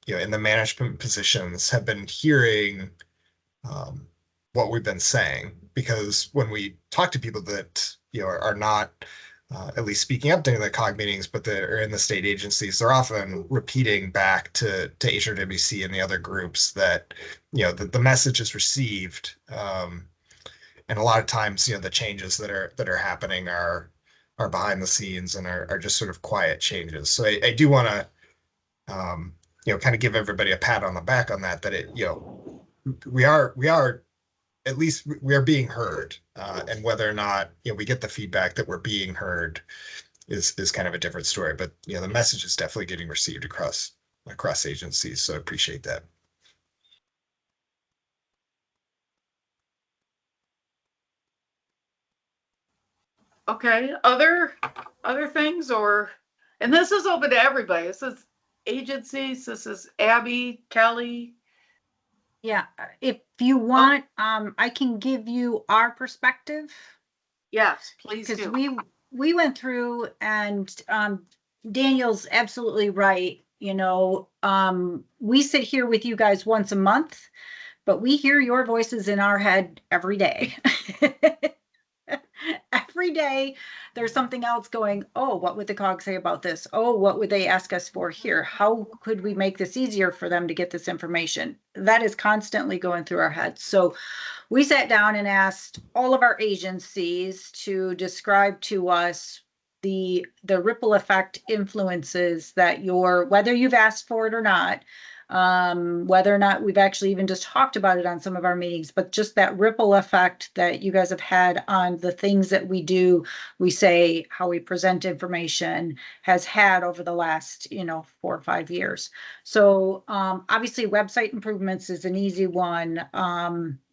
in the management positions have been hearing what we've been saying, because when we talk to people that are not at least speaking up during the COG meetings, but they're in the state agencies, they're often repeating back to HRWC and the other groups that the message is received, and a lot of times the changes that are happening are behind the scenes and are just sort of quiet changes. So I do want to kind of give everybody a pat on the back on that we are at least we are being heard, and whether or not we get the feedback that we're being heard is kind of a different story. But the message is definitely getting received across agencies, so I appreciate that. Okay, other things, and this is open to everybody. This is agencies. This is Abby, Kelly. Yeah, if you want, I can give you our perspective. Yes, please do. Because we went through, and Daniel's absolutely right. We sit here with you guys once a month, but we hear your voices in our head every day. Every day there's something else going, oh, what would the COG say about this? Oh, what would they ask us for here? How could we make this easier for them to get this information? That is constantly going through our heads. So we sat down and asked all of our agencies to describe to us the ripple effect influences that whether you've asked for it or not, whether or not we've actually even just talked about it on some of our meetings, but just that ripple effect that you guys have had on the things that we do, we say, how we present information has had over the last 4 or 5 years. So obviously website improvements is an easy one.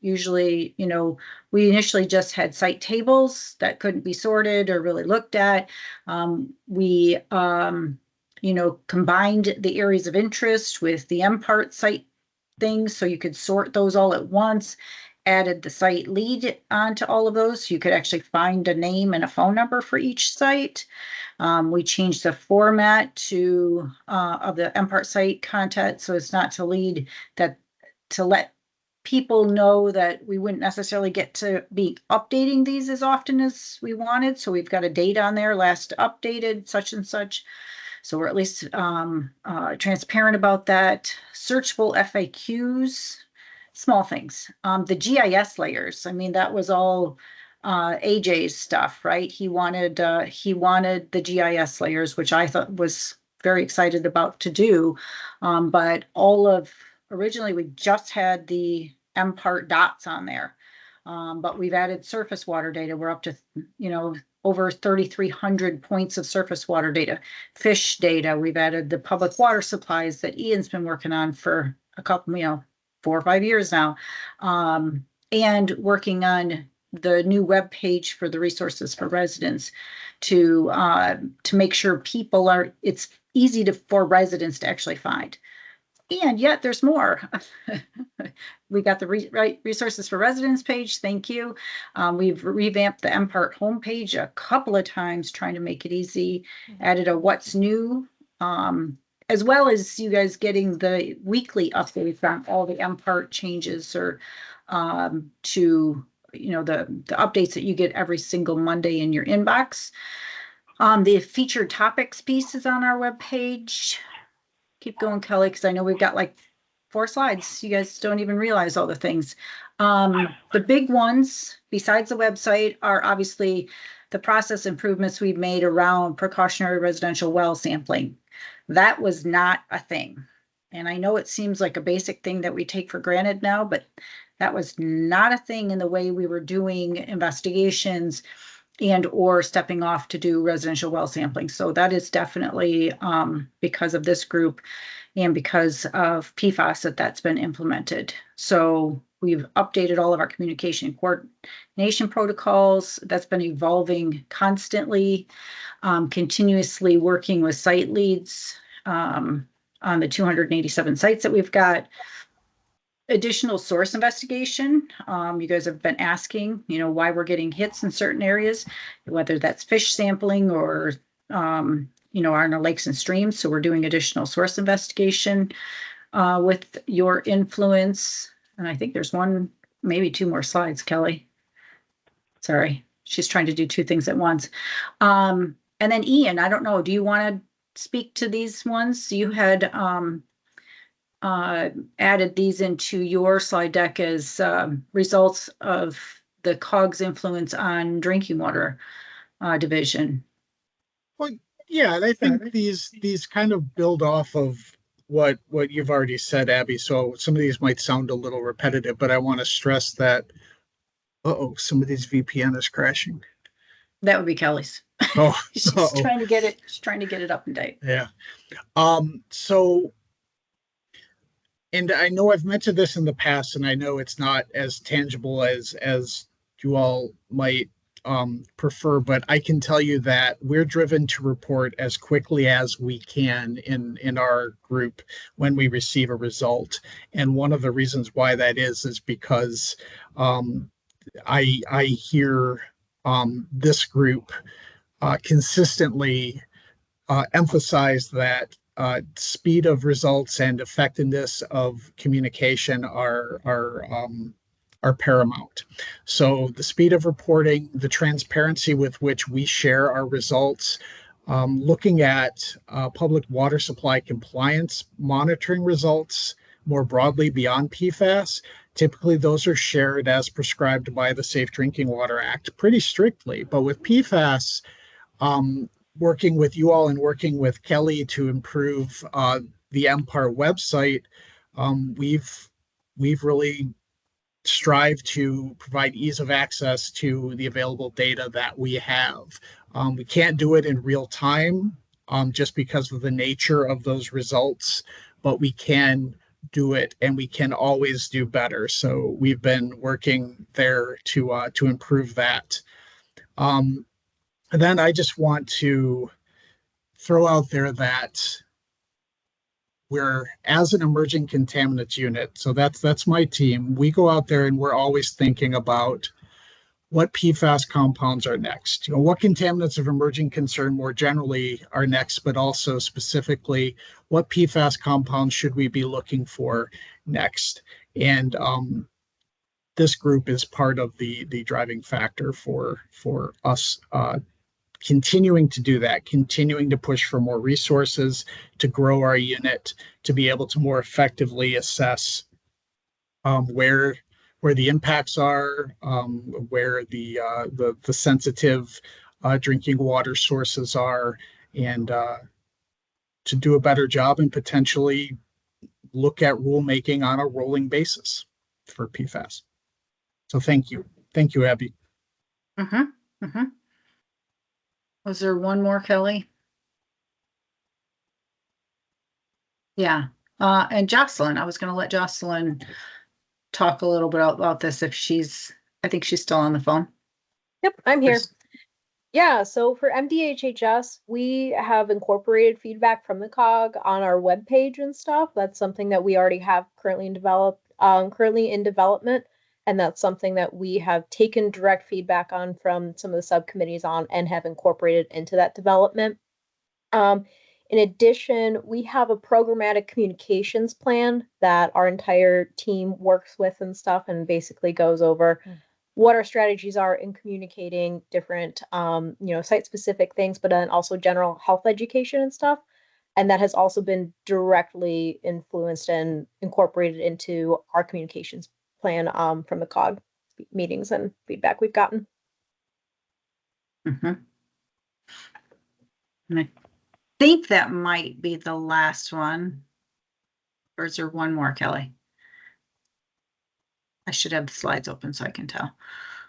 Usually, we initially just had site tables that couldn't be sorted or really looked at. We combined the areas of interest with the MPART site things, so you could sort those all at once, added the site lead onto all of those, so you could actually find a name and a phone number for each site. We changed the format of the MPART site content, so it's not to let people know that we wouldn't necessarily get to be updating these as often as we wanted. So we've got a date on there, last updated such and such. So we're at least transparent about that. Searchable FAQs, small things. The GIS layers, I mean, that was all AJ's stuff, right? He wanted the GIS layers, which I thought was very excited about to do. But originally we just had the MPART dots on there. But we've added surface water data. We're up to, over 3,300 points of surface water data, fish data. We've added the public water supplies that Ian's been working on for a couple, 4 or 5 years now. And working on the new web page for the resources for residents to make sure it's easy for residents to actually find. And yet there's more. We got the resources for residents page. Thank you. We've revamped the MPART homepage a couple of times, trying to make it easy. Added a what's new, as well as you guys getting the weekly updates on all the MPART changes or to the updates that you get every single Monday in your inbox. The featured topics piece is on our webpage. Keep going, Kelly, because I know we've got like 4 slides. You guys don't even realize all the things. The big ones, besides the website, are obviously the process improvements we've made around precautionary residential well sampling. That was not a thing. And I know it seems like a basic thing that we take for granted now, but that was not a thing in the way we were doing investigations and or stepping off to do residential well sampling. So that is definitely because of this group and because of PFAS that's been implemented. So we've updated all of our communication coordination protocols. That's been evolving constantly, continuously working with site leads on the 287 sites that we've got. Additional source investigation. You guys have been asking, why we're getting hits in certain areas, whether that's fish sampling or, on our lakes and streams. So we're doing additional source investigation with your influence. And I think there's maybe 2 more slides, Kelly. Sorry, she's trying to do 2 things at once. And then Ian, I don't know, do you want to speak to these ones? You had added these into your slide deck as results of the COG's influence on drinking water division. Well, yeah, and I think these kind of build off of what you've already said, Abby. So some of these might sound a little repetitive, but I want to stress that, some of these VPN is crashing. That would be Kelly's. Oh, she's trying to get it up and date. Yeah. So, and I know I've mentioned this in the past, and I know it's not as tangible as you all might prefer, but I can tell you that we're driven to report as quickly as we can in our group when we receive a result. And one of the reasons why that is because I hear this group consistently emphasize that speed of results and effectiveness of communication are paramount. So the speed of reporting, the transparency with which we share our results, looking at public water supply compliance monitoring results more broadly beyond PFAS. Typically, those are shared as prescribed by the Safe Drinking Water Act pretty strictly. But with PFAS, working with you all and working with Kelly to improve the MPART website, we've really strived to provide ease of access to the available data that we have. We can't do it in real time just because of the nature of those results, but we can do it and we can always do better. So we've been working there to improve that. And then I just want to throw out there that we're, as an emerging contaminants unit, so that's my team, we go out there and we're always thinking about what PFAS compounds are next. What contaminants of emerging concern more generally are next, but also specifically what PFAS compounds should we be looking for next? And this group is part of the driving factor for us continuing to do that, continuing to push for more resources, to grow our unit, to be able to more effectively assess where the impacts are, where the sensitive drinking water sources are, and to do a better job and potentially look at rulemaking on a rolling basis for PFAS. So thank you, Abby. Was there one more, Kelly? Yeah, and Jocelyn. I was going to let Jocelyn talk a little bit about this if I think she's still on the phone. Yep, I'm here. There's- Yeah, so for MDHHS, we have incorporated feedback from the COG on our webpage and stuff. That's something that we already have currently in development. And that's something that we have taken direct feedback on from some of the subcommittees on and have incorporated into that development. In addition, we have a programmatic communications plan that our entire team works with and stuff, and basically goes over what our strategies are in communicating different, site-specific things, but then also general health education and stuff. And that has also been directly influenced and incorporated into our communications plan from the COG meetings and feedback we've gotten. Mhm. And I think that might be the last one. Or is there one more, Kelly? I should have the slides open so I can tell.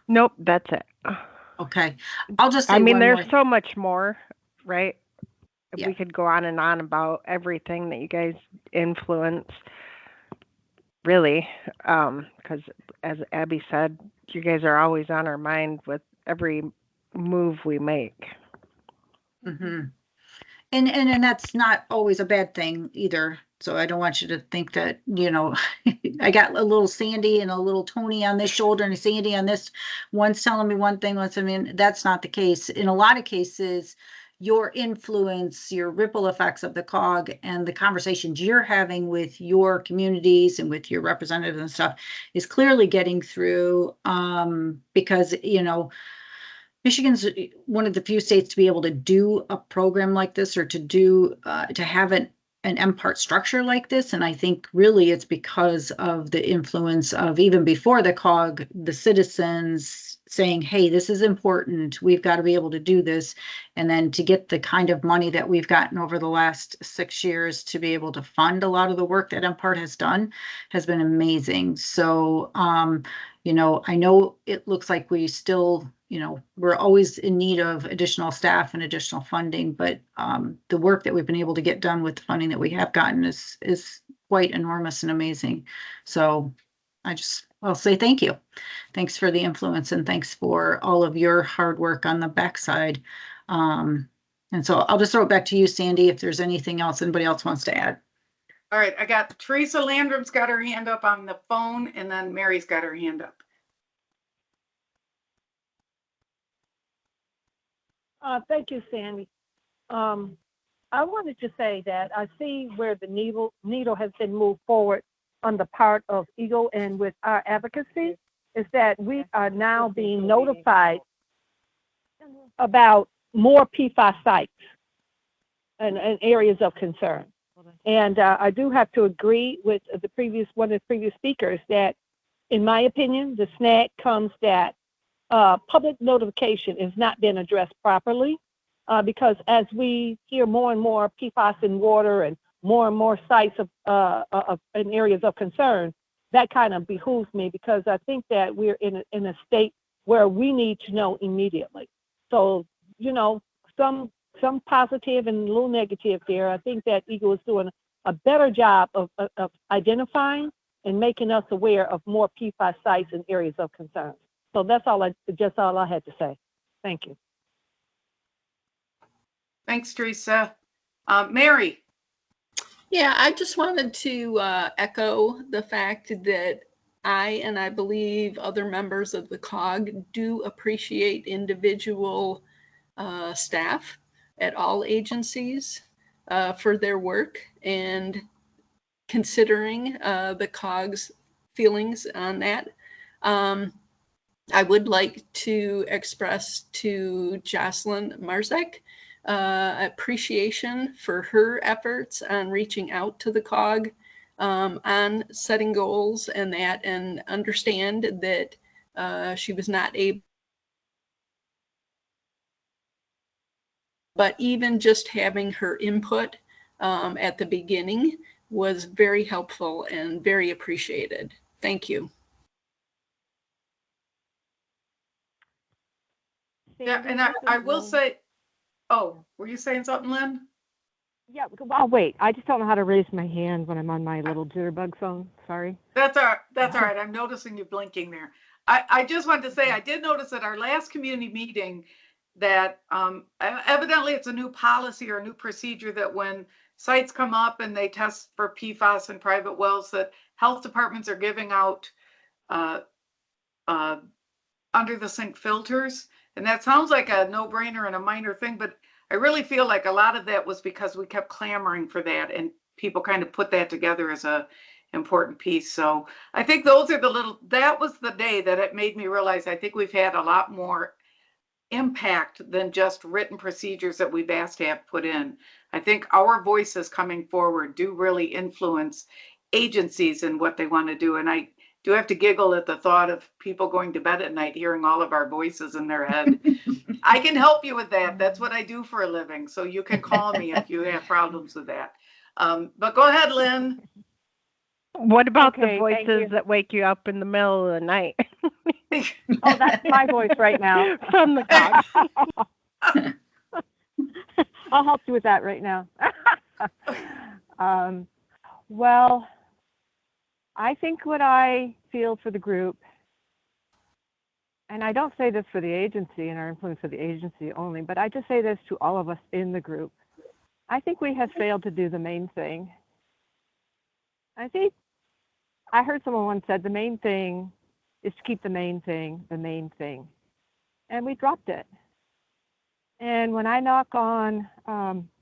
Nope, that's it. Okay, I'll just say I mean, one there's more. so much more, right? Yeah. We could go on and on about everything that you guys influence, really, because as Abby said, you guys are always on our mind with every move we make. Mm-hmm. And that's not always a bad thing either. So I don't want you to think that, I got a little Sandy and a little Tony on this shoulder and a Sandy on this. One's telling me one thing, that's not the case. In a lot of cases, your influence, your ripple effects of the COG and the conversations you're having with your communities and with your representatives and stuff is clearly getting through, because, Michigan's one of the few states to be able to do a program like this, or to have an MPART structure like this. And I think really it's because of the influence of, even before the COG, the citizens saying, hey, this is important. We've got to be able to do this. And then to get the kind of money that we've gotten over the last 6 years to be able to fund a lot of the work that MPART has done has been amazing. So, I know it looks like we still, we're always in need of additional staff and additional funding, but the work that we've been able to get done with the funding that we have gotten is quite enormous and amazing. So I'll say thank you. Thanks for the influence, and thanks for all of your hard work on the backside. And so I'll just throw it back to you, Sandy, if there's anything else anybody else wants to add. All right, I got Teresa Landrum's got her hand up on the phone, and then Mary's got her hand up. Thank you, Sandy. I wanted to say that I see where the needle has been moved forward on the part of Eagle and with our advocacy, is that we are now being notified about more PFAS sites and areas of concern. And I do have to agree with one of the previous speakers that, in my opinion, the snag comes that public notification is not being addressed properly, because as we hear more and more PFAS in water and more sites of in areas of concern, that kind of behooves me, because I think that we're in a state where we need to know immediately. So, some positive and a little negative there. I think that Eagle is doing a better job of identifying and making us aware of more PFAS sites and areas of concern. So that's all I had to say. Thank you. Thanks, Teresa. Mary. Yeah, I just wanted to echo the fact that I believe other members of the COG do appreciate individual staff at all agencies for their work, and considering the COG's feelings on that. I would like to express to Jocelyn Marzek appreciation for her efforts on reaching out to the COG on setting goals and that, and understand that she was not able. But even just having her input at the beginning was very helpful and very appreciated. Thank you. Yeah, and I will say, oh, were you saying something, Lynn? Yeah, I'll wait. I just don't know how to raise my hand when I'm on my little jitterbug phone. Sorry. That's all right. I'm noticing you blinking there. I just wanted to say, I did notice at our last community meeting that evidently it's a new policy or a new procedure that when sites come up and they test for PFAS in private wells, that health departments are giving out uh, uh, under the sink filters. And that sounds like a no-brainer and a minor thing, but I really feel like a lot of that was because we kept clamoring for that and people kind of put that together as a important piece. So I think those are that was the day that it made me realize I think we've had a lot more impact than just written procedures that we've asked to have put in. I think our voices coming forward do really influence agencies and what they want to do. And I do have to giggle at the thought of people going to bed at night hearing all of our voices in their head. I can help you with that. That's what I do for a living. So you can call me if you have problems with that. But go ahead, Lynn. What about the Okay, thank voices you. that wake you up in the middle of the night? Oh, that's my voice right now. From the cog. I'll help you with that right now. Well, I think what I feel for the group, and I don't say this for the agency and our influence for the agency only, but I just say this to all of us in the group. I think we have failed to do the main thing. I think I heard someone once said the main thing is to keep the main thing the main thing. And we dropped it. And when I knock on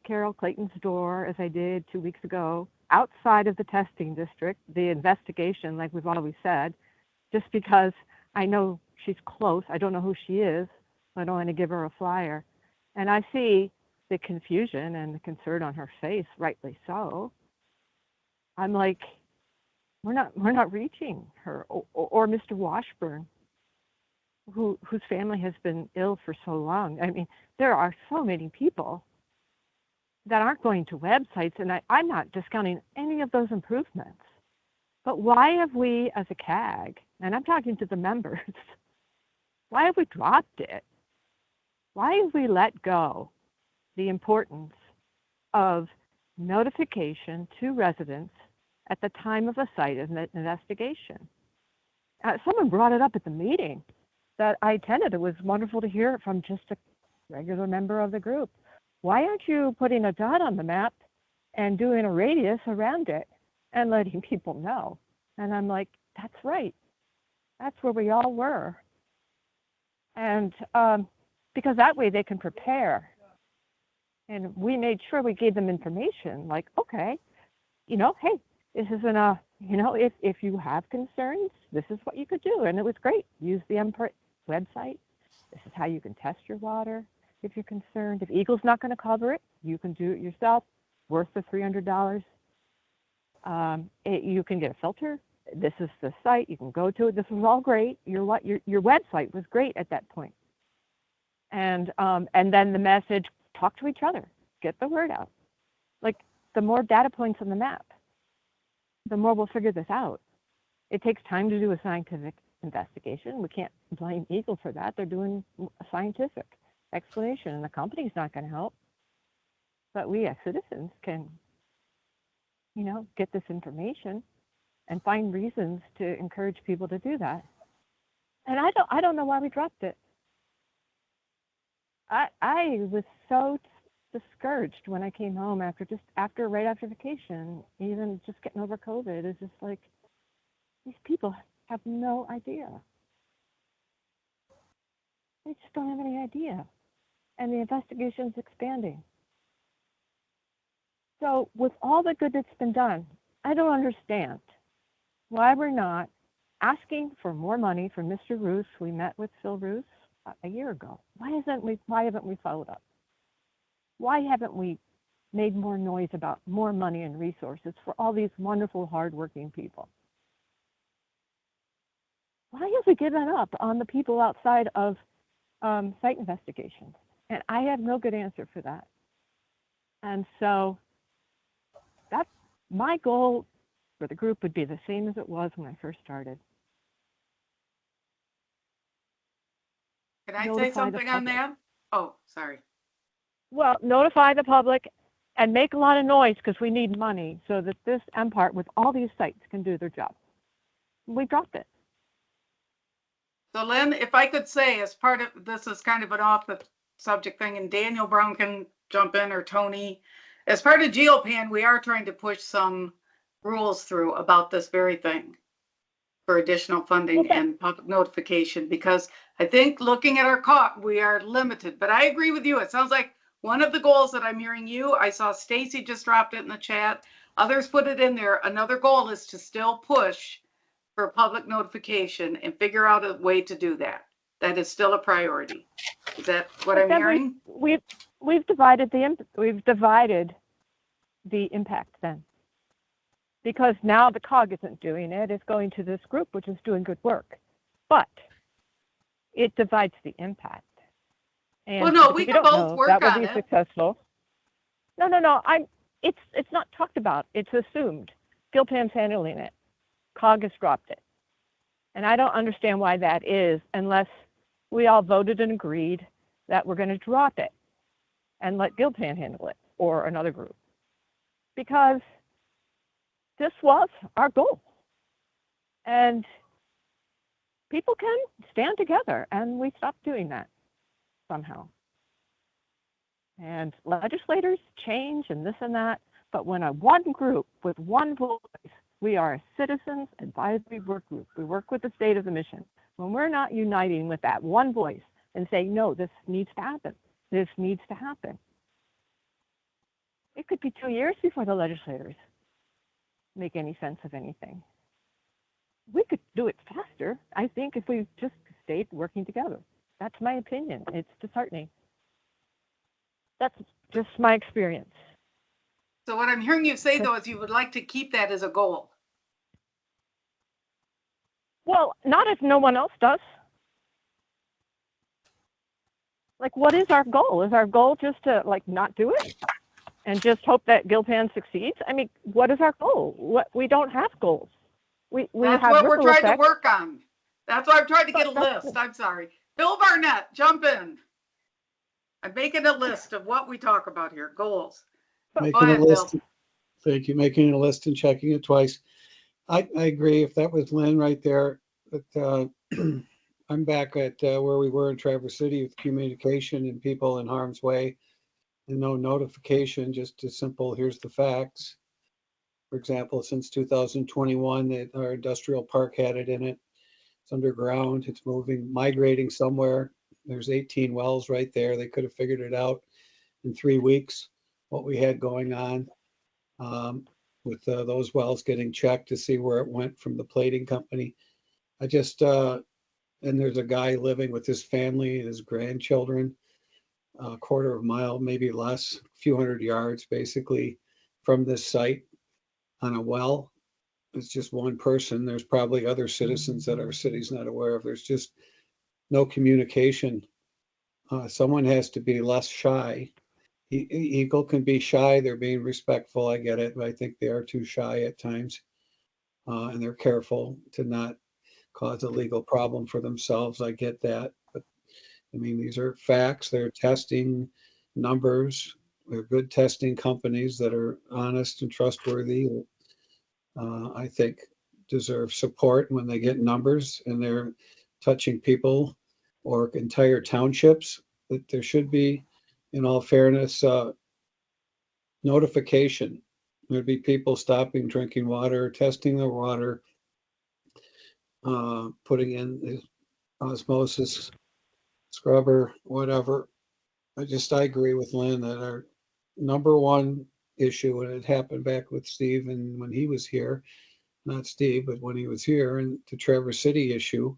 Carol Clayton's door, as I did 2 weeks ago, outside of the testing district, the investigation, like we've always said, just because I know she's close, I don't know who she is, so I don't want to give her a flyer. And I see the confusion and the concern on her face, rightly so. I'm like, we're not reaching her, or Mr. Washburn, whose family has been ill for so long. I mean, there are so many people that aren't going to websites, and I'm not discounting any of those improvements. But why have we, as a CAG, and I'm talking to the members, why have we dropped it? Why have we let go the importance of notification to residents at the time of a site investigation? Someone brought it up at the meeting that I attended. It was wonderful to hear it from just a regular member of the group. Why aren't you putting a dot on the map and doing a radius around it and letting people know? And I'm like, that's right. That's where we all were. And because that way they can prepare. And we made sure we gave them information like, okay, hey, this isn't if you have concerns, this is what you could do. And it was great. Use the MPART website. This is how you can test your water if you're concerned. If Eagle's not going to cover it, you can do it yourself, worth the $300. You can get a filter. This is the site. You can go to it. This was all great. Your website was great at that point. And then the message, talk to each other, get the word out. Like, the more data points on the map, the more we'll figure this out. It takes time to do a scientific investigation. We can't blame Eagle for that. They're doing a scientific explanation, and the company's not going to help. But we as citizens can, get this information and find reasons to encourage people to do that. And I don't know why we dropped it. I was so discouraged when I came home right after vacation, even just getting over COVID. It's just like, these people have no idea. They just don't have any idea. And the investigation's expanding. So with all the good that's been done, I don't understand why we're not asking for more money from Mr. Roos. We met with Phil Roos a year ago. Why haven't we followed up? Why haven't we made more noise about more money and resources for all these wonderful, hardworking people? Why have we given up on the people outside of site investigations? And I have no good answer for that. And so that's my goal for the group would be the same as it was when I first started. Can I say something on that? Oh, sorry. Well, notify the public and make a lot of noise because we need money so that this MPART with all these sites can do their job. We dropped it. So Lynn, if I could say, as part of, this is kind of an off the subject thing, and Daniel Brown can jump in, or Tony. As part of GeoPan, we are trying to push some rules through about this very thing for additional funding and public notification, because I think looking at our cost, we are limited. But I agree with you. It sounds like one of the goals that I'm hearing you, I saw Stacy just dropped it in the chat. Others put it in there. Another goal is to still push for public notification and figure out a way to do that. That is still a priority. Is that what I'm hearing? We've divided the impact then, because now the COG isn't doing it. It's going to this group, which is doing good work, but it divides the impact. And well, no, we can both work that will on be it. successful. No. It's not talked about. It's assumed. GilPan's handling it. COG has dropped it. And I don't understand why that is, unless we all voted and agreed that we're going to drop it and let GilPan handle it, or another group. Because this was our goal. And people can stand together, and we stopped doing that somehow. And legislators change and this and that, but when a one group with one voice, we are a citizens advisory work group. We work with the state of the mission. When we're not uniting with that one voice and saying, no, this needs to happen, this needs to happen, it could be 2 years before the legislators make any sense of anything. We could do it faster, I think, if we just stayed working together. That's my opinion. It's disheartening. That's just my experience. So what I'm hearing you say, though, is you would like to keep that as a goal. Well, not if no one else does. Like, what is our goal? Is our goal just to, like, not do it and just hope that GilPan succeeds? I mean, what is our goal? We don't have goals. We That's have what we're trying effects. to work on. That's why I'm trying to get a list. I'm sorry. Bill Barnett, jump in. I'm making a list of what we talk about here, goals. Making Go ahead, a list. Bill. Thank you. Making a list and checking it twice. I agree. If that was Lynn right there, but I'm back at where we were in Traverse City with communication and people in harm's way and no notification, just as simple, here's the facts. For example, since 2021, our industrial park had it in it. It's underground. It's moving, migrating somewhere. There's 18 wells right there. They could have figured it out in 3 weeks, what we had going on with those wells getting checked to see where it went from the plating company. I just, and there's a guy living with his family and his grandchildren, a quarter of a mile, maybe less, a few hundred yards basically from this site on a well. It's just one person. There's probably other citizens that our city's not aware of. There's just no communication. Someone has to be less shy. Eagle can be shy. They're being respectful. I get it. But I think they are too shy at times. And they're careful to not cause a legal problem for themselves. I get that. But I mean, these are facts. They're testing numbers. They're good testing companies that are honest and trustworthy. I think deserve support when they get numbers and they're touching people or entire townships. That there should be, in all fairness, notification. There'd be people stopping, drinking water, testing the water, putting in the osmosis scrubber, whatever. I agree with Lynn that our number one issue, and it happened back with Steve and when he was here, not Steve, but when he was here, and the Traverse City issue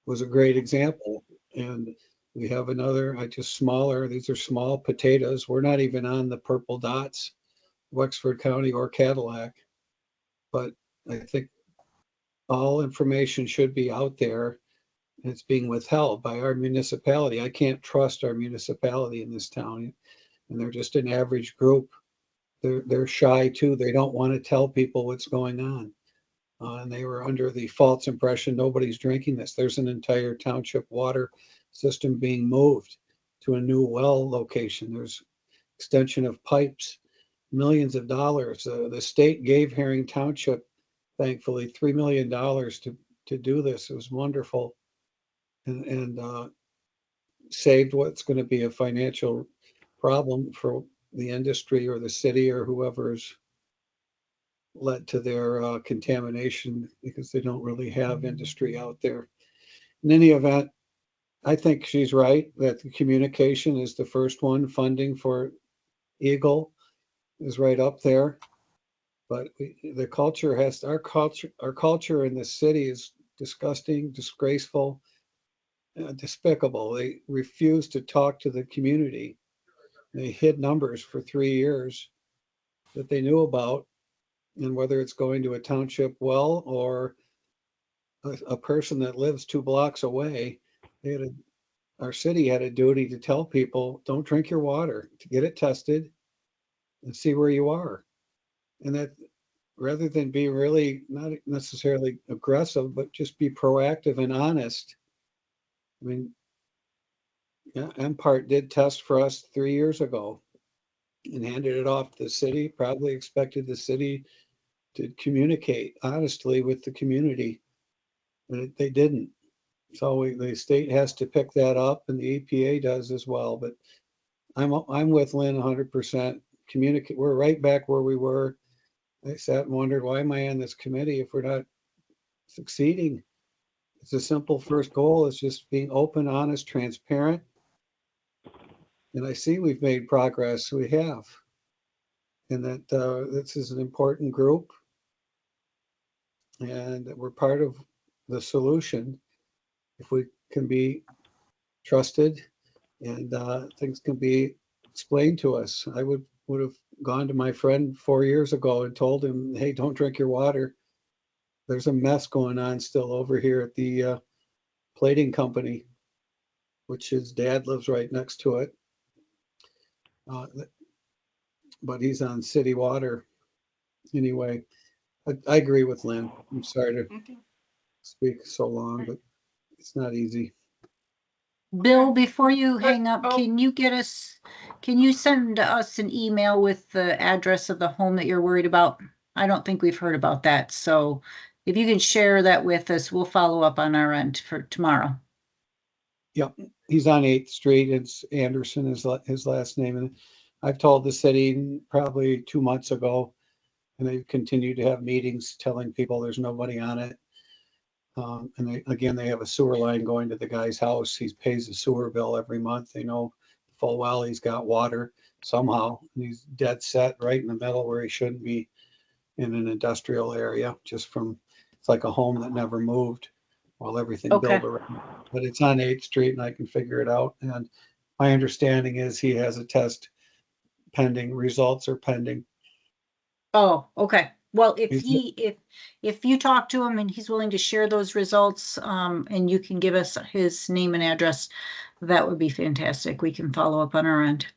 was a great example. And we have another, smaller, these are small potatoes. We're not even on the purple dots, Wexford County or Cadillac. But I think all information should be out there, and it's being withheld by our municipality. I can't trust our municipality in this town, and they're just an average group. They're shy too. They don't want to tell people what's going on. And they were under the false impression nobody's drinking this. There's an entire township water system being moved to a new well location. There's extension of pipes. millions of dollars. The state gave Herring Township, thankfully, $3 million to do this. It was wonderful, and saved what's going to be a financial problem for the industry or the city or whoever's led to their contamination, because they don't really have industry out there. In any event, I think she's right that the communication is the first one. Funding for Eagle is right up there. But the culture has, our culture in the city is disgusting, disgraceful, despicable. They refuse to talk to the community. They hid numbers for 3 years that they knew about, and whether it's going to a township well or a person that lives 2 blocks away, our city had a duty to tell people, don't drink your water, to get it tested and see where you are. And that, rather than be really not necessarily aggressive, but just be proactive and honest. I mean, yeah, MPART did test for us 3 years ago and handed it off to the city, probably expected the city to communicate honestly with the community, but they didn't. So the state has to pick that up, and the EPA does as well. But I'm with Lynn 100%. Communicate. We're right back where we were. I sat and wondered, why am I on this committee if we're not succeeding? It's a simple first goal. It's just being open, honest, transparent. And I see we've made progress. We have. And that this is an important group. And we're part of the solution if we can be trusted and things can be explained to us. I would have gone to my friend 4 years ago and told him, hey, don't drink your water. There's a mess going on still over here at the plating company, which his dad lives right next to it. But he's on city water. Anyway, I agree with Lynn. I'm sorry to speak so long, but it's not easy. Bill, before you hang up, can you send us an email with the address of the home that you're worried about? I don't think we've heard about that. So if you can share that with us, we'll follow up on our end for tomorrow. Yep, he's on 8th Street. It's Anderson is his last name. And I've told the city probably 2 months ago, and they continue to have meetings telling people there's nobody on it. And they have a sewer line going to the guy's house. He pays a sewer bill every month. They know full well he's got water somehow. And he's dead set right in the middle where he shouldn't be, in an industrial area, just from, it's like a home that never moved while everything built around. But it's on 8th Street and I can figure it out. And my understanding is he has a test pending, results are pending. Oh, okay. Well, if you talk to him and he's willing to share those results, and you can give us his name and address, that would be fantastic. We can follow up on our end.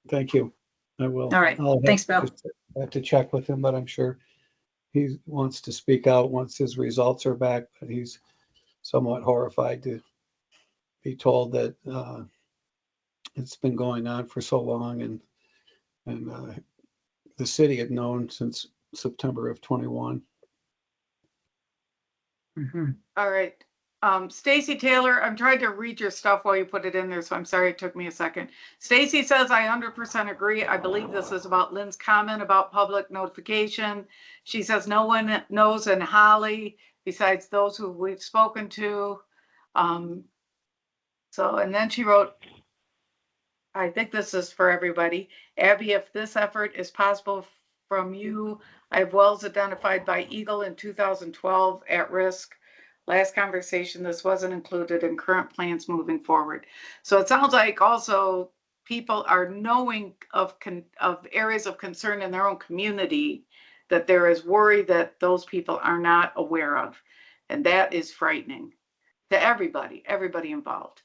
Thank you. I will. All right. Thanks, Bill. I have to check with him, but I'm sure he wants to speak out once his results are back, but he's somewhat horrified to be told that it's been going on for so long, and the city had known since September of 21. All right. Stacy Taylor, I'm trying to read your stuff while you put it in there, so I'm sorry it took me a second. Stacy says, I 100% agree. I believe this is about Lynn's comment about public notification. She says no one knows in Holly besides those who we've spoken to. And then she wrote, I think this is for everybody. Abby, if this effort is possible from you, I have wells identified by Eagle in 2012 at risk. Last conversation, this wasn't included in current plans moving forward. So it sounds like also people are knowing of areas of concern in their own community that there is worry that those people are not aware of. And that is frightening to everybody involved.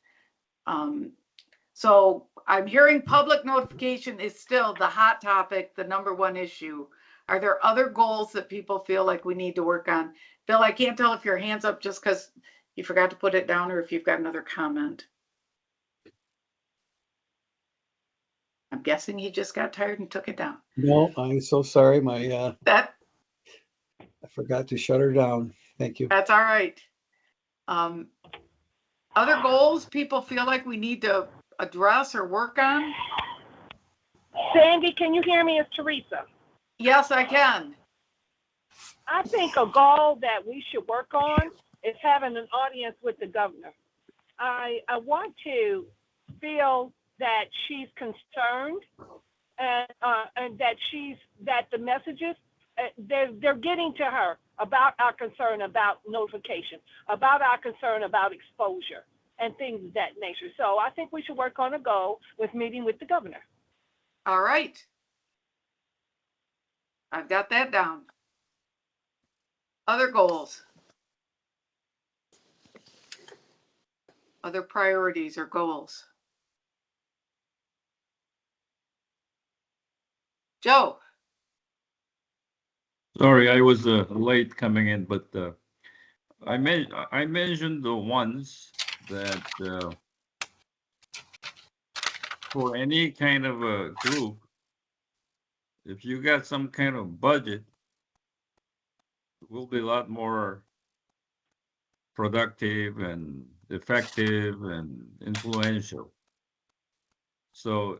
So I'm hearing public notification is still the hot topic, the #1 issue. Are there other goals that people feel like we need to work on? Bill, I can't tell if your hand's up just because you forgot to put it down or if you've got another comment. I'm guessing he just got tired and took it down. No, I'm so sorry. My That I forgot to shut her down. Thank you. That's all right. Other goals people feel like we need to address or work on? Sandy, can you hear me? It's Teresa. Yes, I can. I think a goal that we should work on is having an audience with the governor. I want to feel that she's concerned and that the messages they're getting to her about our concern about notification, about our concern about exposure and things of that nature. So I think we should work on a goal with meeting with the governor. All right. I've got that down. Other goals. Other priorities or goals. Joe. Sorry, I was late coming in, but I mentioned the ones that for any kind of a group, if you got some kind of budget, it will be a lot more productive and effective and influential. So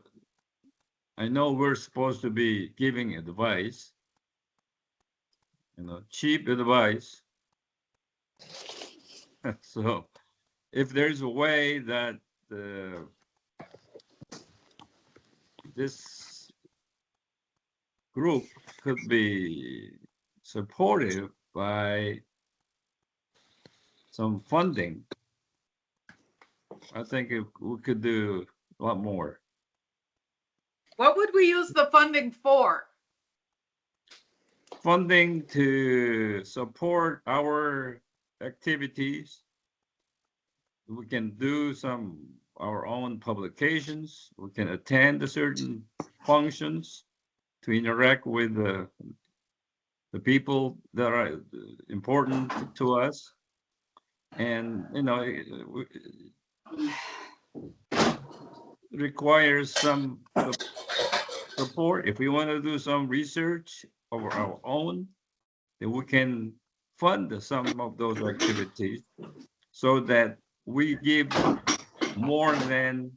I know we're supposed to be giving advice, cheap advice. So if there's a way that this group could be supportive by some funding, I think we could do a lot more. What would we use the funding for? Funding to support our activities. We can do our own publications. We can attend certain functions to interact with the people that are important to us. And, it requires some support. If we want to do some research of our own, then we can fund some of those activities so that we give more than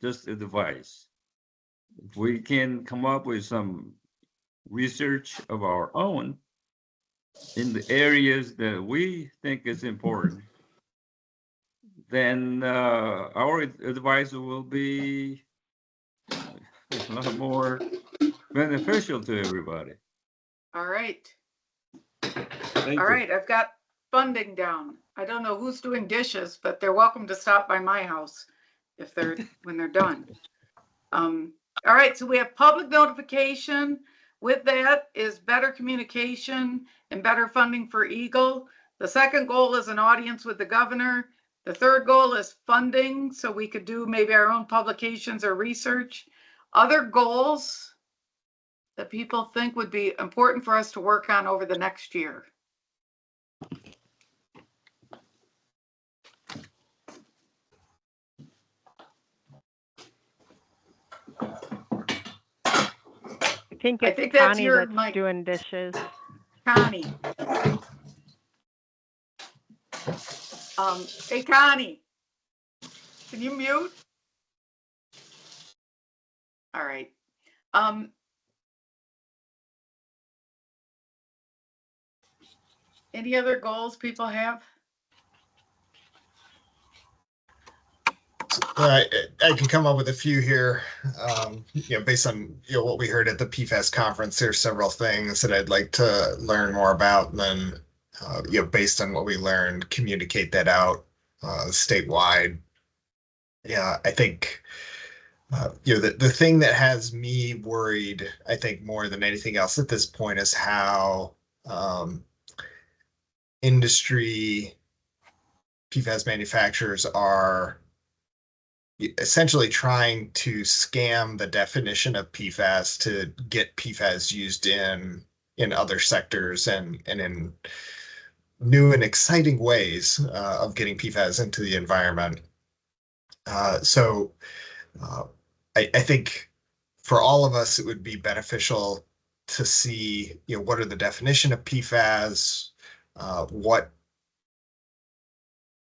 just advice. If we can come up with some research of our own in the areas that we think is important, then our advice will be a lot more beneficial to everybody. All right. Thank All you. right, I've got funding down. I don't know who's doing dishes, but they're welcome to stop by my house when they're done. All right, so we have public notification. With that is better communication and better funding for Eagle. The second goal is an audience with the governor. The third goal is funding, so we could do maybe our own publications or research. Other goals that people think would be important for us to work on over the next year. I think it's that's Connie your that's doing dishes. Connie. Hey, Connie, can you mute? All right. Any other goals people have? I can come up with a few here. Based on what we heard at the PFAS conference, there's several things that I'd like to learn more about, and then based on what we learned, communicate that out statewide. Yeah, I think the thing that has me worried, I think more than anything else at this point, is how industry PFAS manufacturers are essentially trying to scam the definition of PFAS to get PFAS used in other sectors and in new and exciting ways of getting PFAS into the environment. So I think for all of us, it would be beneficial to see, what are the definition of PFAS, what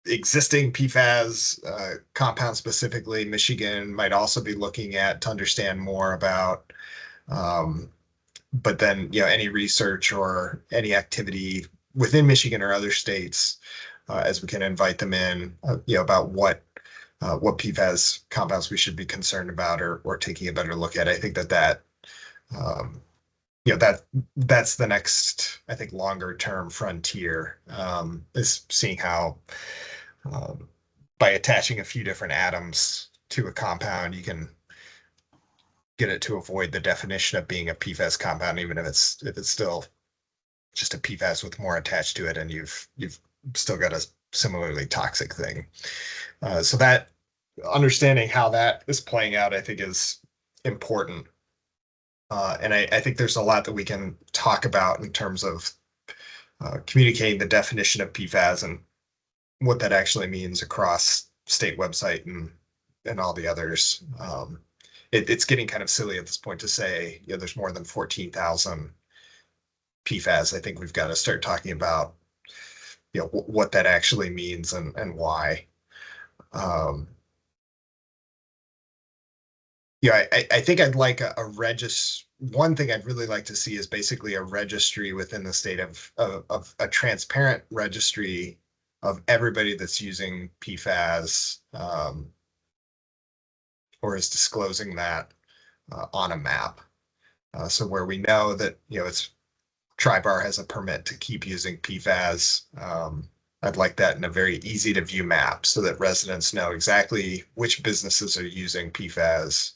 existing PFAS compounds specifically Michigan might also be looking at to understand more about. But then, any research or any activity within Michigan or other states, as we can invite them in, about what PFAS compounds we should be concerned about or taking a better look at. I think that that's the next, I think, longer term frontier, is seeing how by attaching a few different atoms to a compound, you can get it to avoid the definition of being a PFAS compound, even if it's still just a PFAS with more attached to it, and you've still got a similarly toxic thing. So that understanding how that is playing out, I think, is important. And I think there's a lot that we can talk about in terms of communicating the definition of PFAS and what that actually means across state website and all the others. It's getting kind of silly at this point to say, there's more than 14,000 PFAS. I think we've got to start talking about, what that actually means and why. I think I'd like a one thing I'd really like to see is basically a registry within the state of a transparent registry of everybody that's using PFAS, or is disclosing that on a map. So where we know that, it's Tri-Bar has a permit to keep using PFAS. I'd like that in a very easy to view map so that residents know exactly which businesses are using PFAS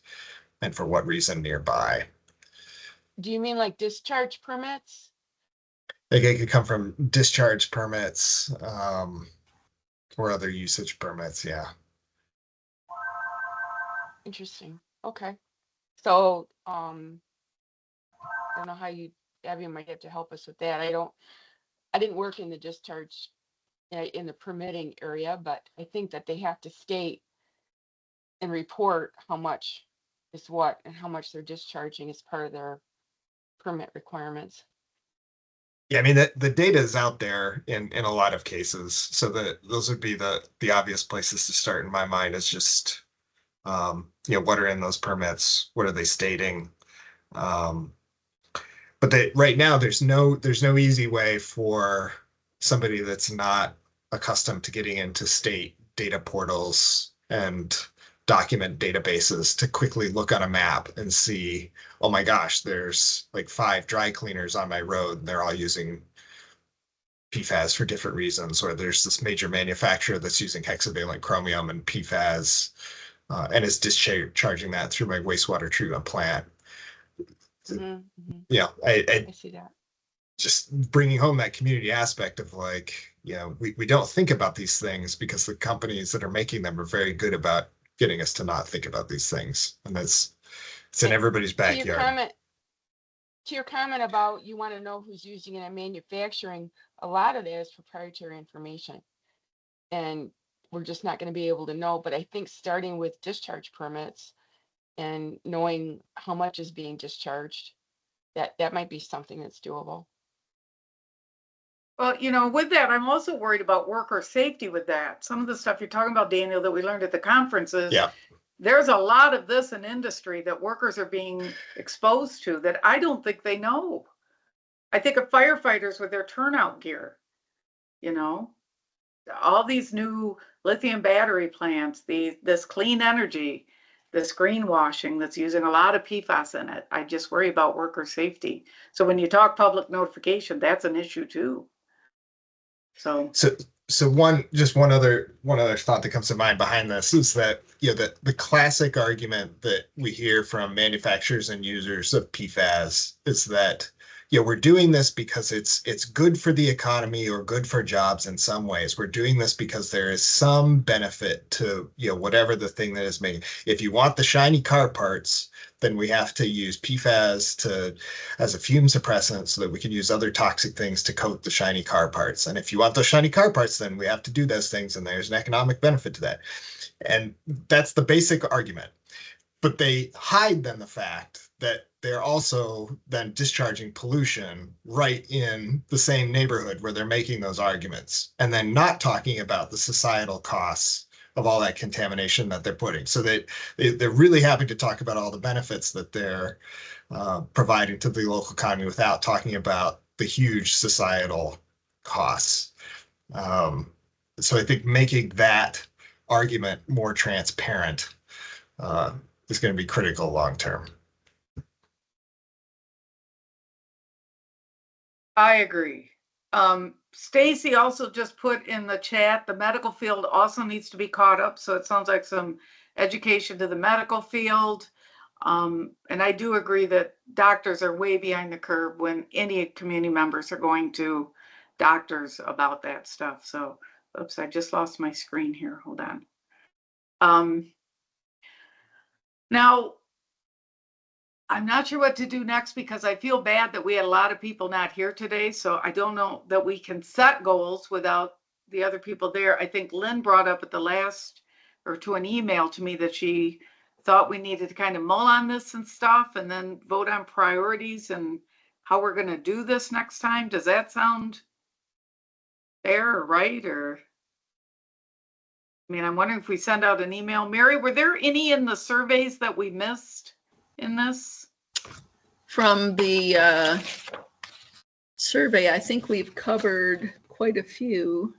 and for what reason nearby. Do you mean like discharge permits? Like it could come from discharge permits, or other usage permits. Yeah. Interesting. Okay. So, I don't know how Abby might have to help us with that. I didn't work in the discharge, in the permitting area, but I think that they have to state and report how much is what and how much they're discharging as part of their permit requirements. Yeah, I mean, the data is out there in a lot of cases, so those would be the obvious places to start in my mind. Is just what are in those permits, what are they stating, but right now there's no easy way for somebody that's not accustomed to getting into state data portals and document databases to quickly look on a map and see, oh my gosh, there's like 5 dry cleaners on my road and they're all using PFAS for different reasons, or there's this major manufacturer that's using hexavalent chromium and PFAS, and is discharging that through my wastewater treatment plant. I see that. Just bringing home that community aspect of like, we don't think about these things because the companies that are making them are very good about getting us to not think about these things. And it's in everybody's backyard. To your comment about you want to know who's using it in manufacturing, a lot of that is proprietary information. And we're just not going to be able to know. But I think starting with discharge permits and knowing how much is being discharged, that might be something that's doable. Well, with that, I'm also worried about worker safety with that. Some of the stuff you're talking about, Daniel, that we learned at the conferences. Yeah. There's a lot of this in industry that workers are being exposed to that I don't think they know. I think of firefighters with their turnout gear, all these new lithium battery plants, this clean energy, this greenwashing that's using a lot of PFAS in it. I just worry about worker safety. So when you talk public notification, that's an issue too. So one other thought that comes to mind behind this is that the classic argument that we hear from manufacturers and users of PFAS is that we're doing this because it's good for the economy or good for jobs in some ways. We're doing this because there is some benefit to whatever the thing that is making. If you want the shiny car parts, then we have to use PFAS as a fume suppressant so that we can use other toxic things to coat the shiny car parts. And if you want those shiny car parts, then we have to do those things, and there's an economic benefit to that. And that's the basic argument. but they hide then the fact that they're also then discharging pollution right in the same neighborhood where they're making those arguments, and then not talking about the societal costs of all that contamination that they're putting. So they're really happy to talk about all the benefits that they're providing to the local economy without talking about the huge societal costs. So I think making that argument more transparent is going to be critical long term. I agree. Stacy also just put in the chat, the medical field also needs to be caught up. So it sounds like some education to the medical field. And I do agree that doctors are way behind the curve when any community members are going to doctors about that stuff. So, oops, I just lost my screen here. Hold on. Now, I'm not sure what to do next because I feel bad that we had a lot of people not here today. So I don't know that we can set goals without the other people there. I think Lynn brought up at the last, or to an email to me, that she thought we needed to kind of mull on this and stuff and then vote on priorities and how we're going to do this next time. Does that sound fair or right? Or, I mean, I'm wondering if we send out an email. Mary, were there any in the surveys that we missed in this? From the survey, I think we've covered quite a few.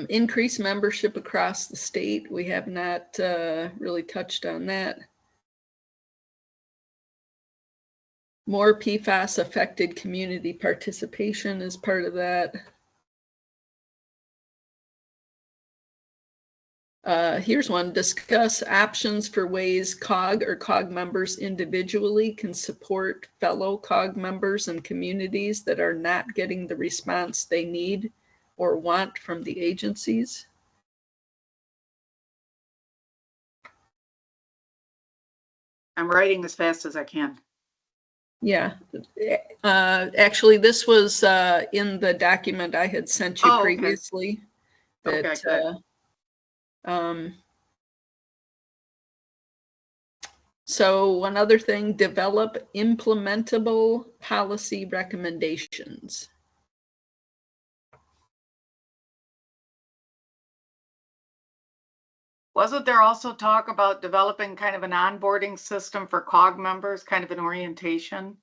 Increased membership across the state. We have not really touched on that. More PFAS affected community participation is part of that. Here's one. Discuss options for ways COG or COG members individually can support fellow COG members and communities that are not getting the response they need or want from the agencies. I'm writing as fast as I can. Yeah. Actually, this was in the document I had sent you previously. Okay, That, so one other thing, develop implementable policy recommendations. Wasn't there also talk about developing kind of an onboarding system for COG members, kind of an orientation?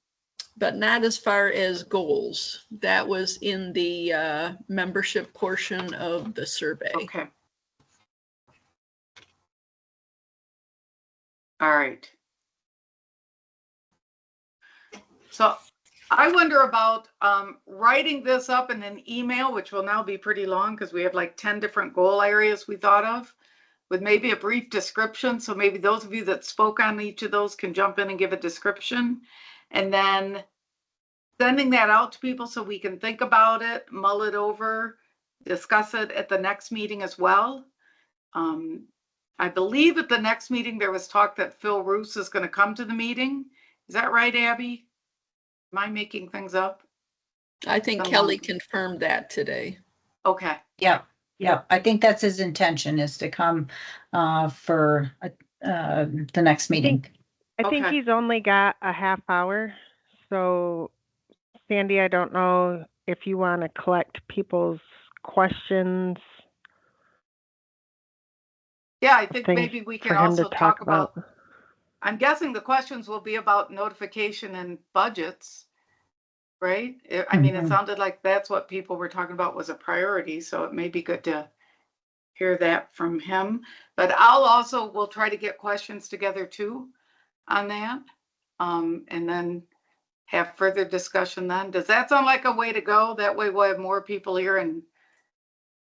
But not as far as goals. That was in the membership portion of the survey. Okay. All right. So I wonder about writing this up in an email, which will now be pretty long because we have like 10 different goal areas we thought of, with maybe a brief description. So maybe those of you that spoke on each of those can jump in and give a description, and then sending that out to people so we can think about it, mull it over, discuss it at the next meeting as well. I believe at the next meeting there was talk that Phil Roos is going to come to the meeting. Is that right, Abby? Am I making things up? I think Kelly confirmed that today. Okay. Yeah. I think that's his intention, is to come for the next meeting. I think he's only got a half hour. So, Sandy, I don't know if you want to collect people's questions. Yeah, I think maybe we can also talk about, I'm guessing the questions will be about notification and budgets, right? I mean, it sounded like that's what people were talking about was a priority. So it may be good to hear that from him. But we'll try to get questions together too on that. And then have further discussion then. Does that sound like a way to go? That way we'll have more people here and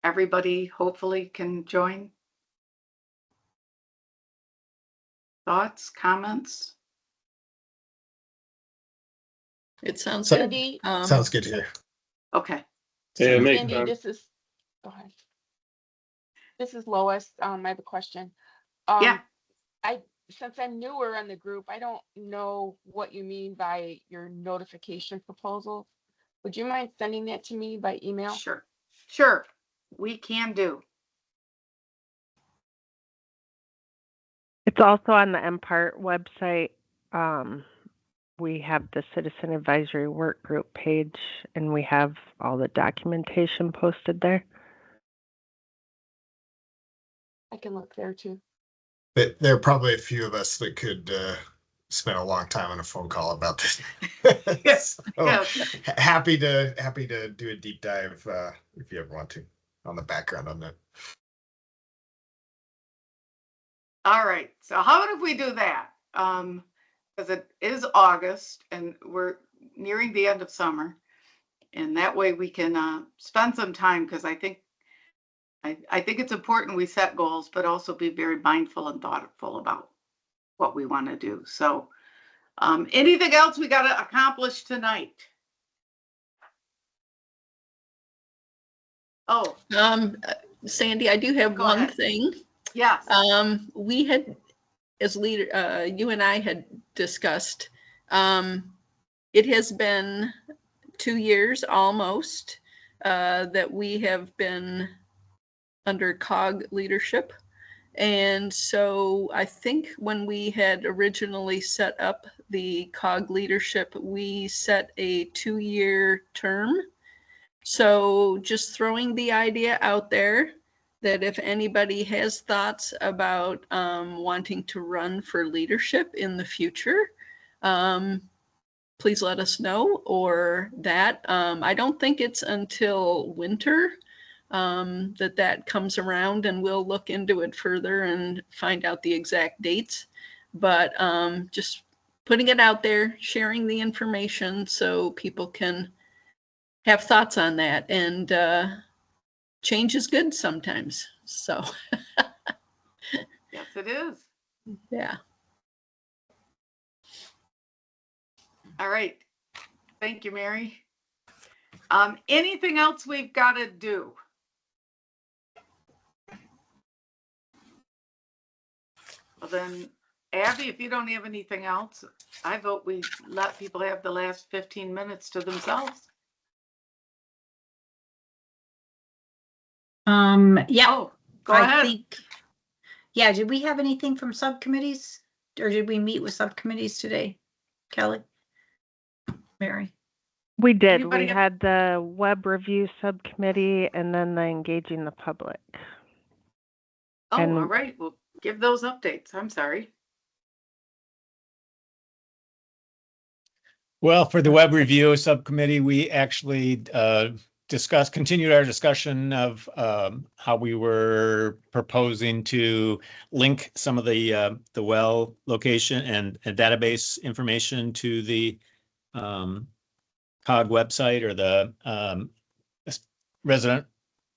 everybody hopefully can join. Thoughts, comments? It sounds So, good. Sounds good here. Okay. Yeah, Cindy, this is, go ahead. This is Lois. I have a question. Yeah. Since I'm newer in the group, I don't know what you mean by your notification proposals. Would you mind sending that to me by email? Sure. Sure. We can do. It's also on the MPART website. We have the Citizen Advisory Workgroup page, and we have all the documentation posted there. I can look there too. But there are probably a few of us that could spend a long time on a phone call about this. Yes. So, Yes. happy to do a deep dive if you ever want to on the background on that. All right. So how about if we do that? Because it is August and we're nearing the end of summer. And that way we can spend some time, because I think it's important we set goals, but also be very mindful and thoughtful about what we want to do. So anything else we got to accomplish tonight? Oh, Sandy, I do have Go one ahead. thing. Yes. We had, as leader, you and I had discussed, it has been 2 years almost that we have been under COG leadership. And so I think when we had originally set up the COG leadership, we set a 2-year term. So just throwing the idea out there that if anybody has thoughts about wanting to run for leadership in the future, please let us know. Or that I don't think it's until winter that comes around, and we'll look into it further and find out the exact dates. But just putting it out there, sharing the information so people can have thoughts on that. And change is good sometimes. So Yes, it is. yeah. All right. Thank you, Mary. Anything else we've got to do? Well, then, Abby, if you don't have anything else, I vote we let people have the last 15 minutes to themselves. Yeah. Oh, go ahead. Yeah, did we have anything from subcommittees, or did we meet with subcommittees today, Kelly? Mary? We did. Anybody We have- had the web review subcommittee and then the engaging the public. Oh, And- all right. Well, give those updates. I'm sorry. Well, for the web review subcommittee, we actually continued our discussion of how we were proposing to link some of the well location and database information to the COG website, or the resident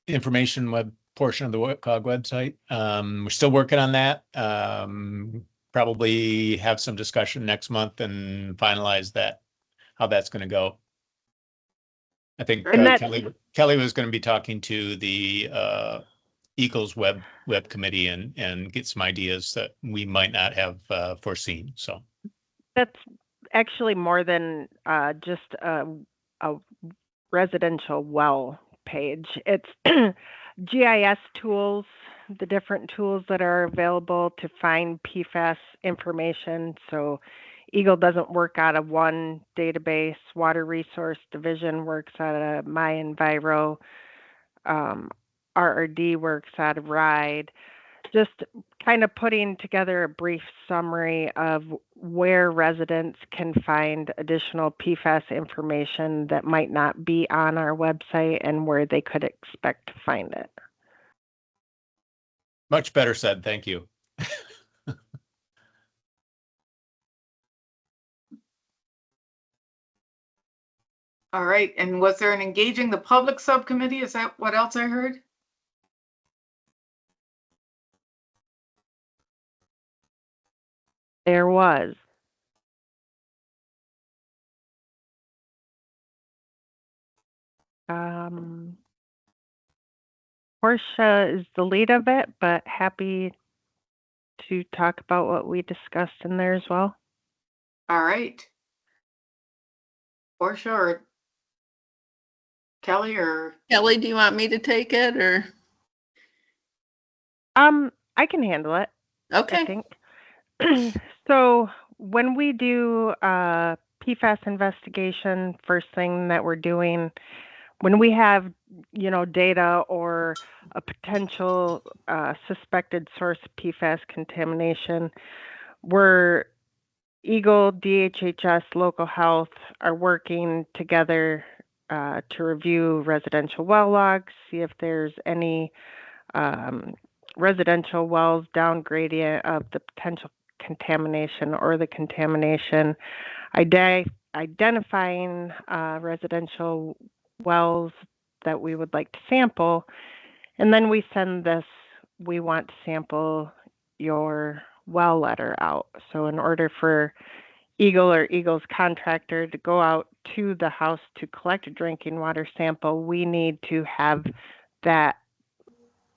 information web portion of the COG website. We're still working on that. Probably have some discussion next month and finalize that, how that's going to go. I think Kelly was going to be talking to the Eagles web committee and get some ideas that we might not have foreseen. So that's actually more than just a residential well page. It's GIS tools, the different tools that are available to find PFAS information. So Eagle doesn't work out of one database. Water Resource Division works out of MyEnviro. RRD works out of RIDE. Just kind of putting together a brief summary of where residents can find additional PFAS information that might not be on our website and where they could expect to find it. much better said. Thank you. All right. And was there an engaging the public subcommittee? Is that what else I heard? There was. Portia is the lead of it, but happy to talk about what we discussed in there as well. All right. For sure. Kelly or? Kelly, do you want me to take it or? I can handle it. Okay. I think. So when we do PFAS investigation, first thing that we're doing, when we have, data or a potential suspected source of PFAS contamination, we're Eagle, DHHS, local health are working together to review residential well logs, see if there's any residential wells down gradient of the potential contamination or the contamination, identifying residential wells that we would like to sample, and then we send this, we want to sample your well letter out. So in order for Eagle or Eagle's contractor to go out to the house to collect a drinking water sample, we need to have that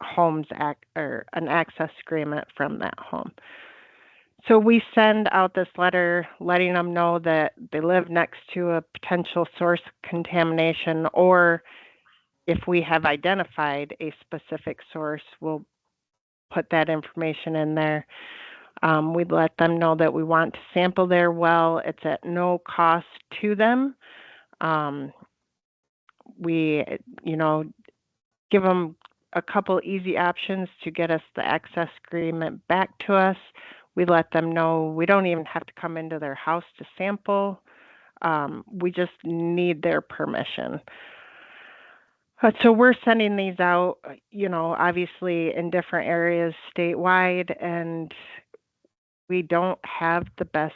home's or an access agreement from that home. So we send out this letter letting them know that they live next to a potential source of contamination, or if we have identified a specific source, we'll put that information in there. We'd let them know that we want to sample their well. It's at no cost to them. We, give them a couple easy options to get us the access agreement back to us. We let them know we don't even have to come into their house to sample. We just need their permission. So we're sending these out, obviously in different areas statewide, and we don't have the best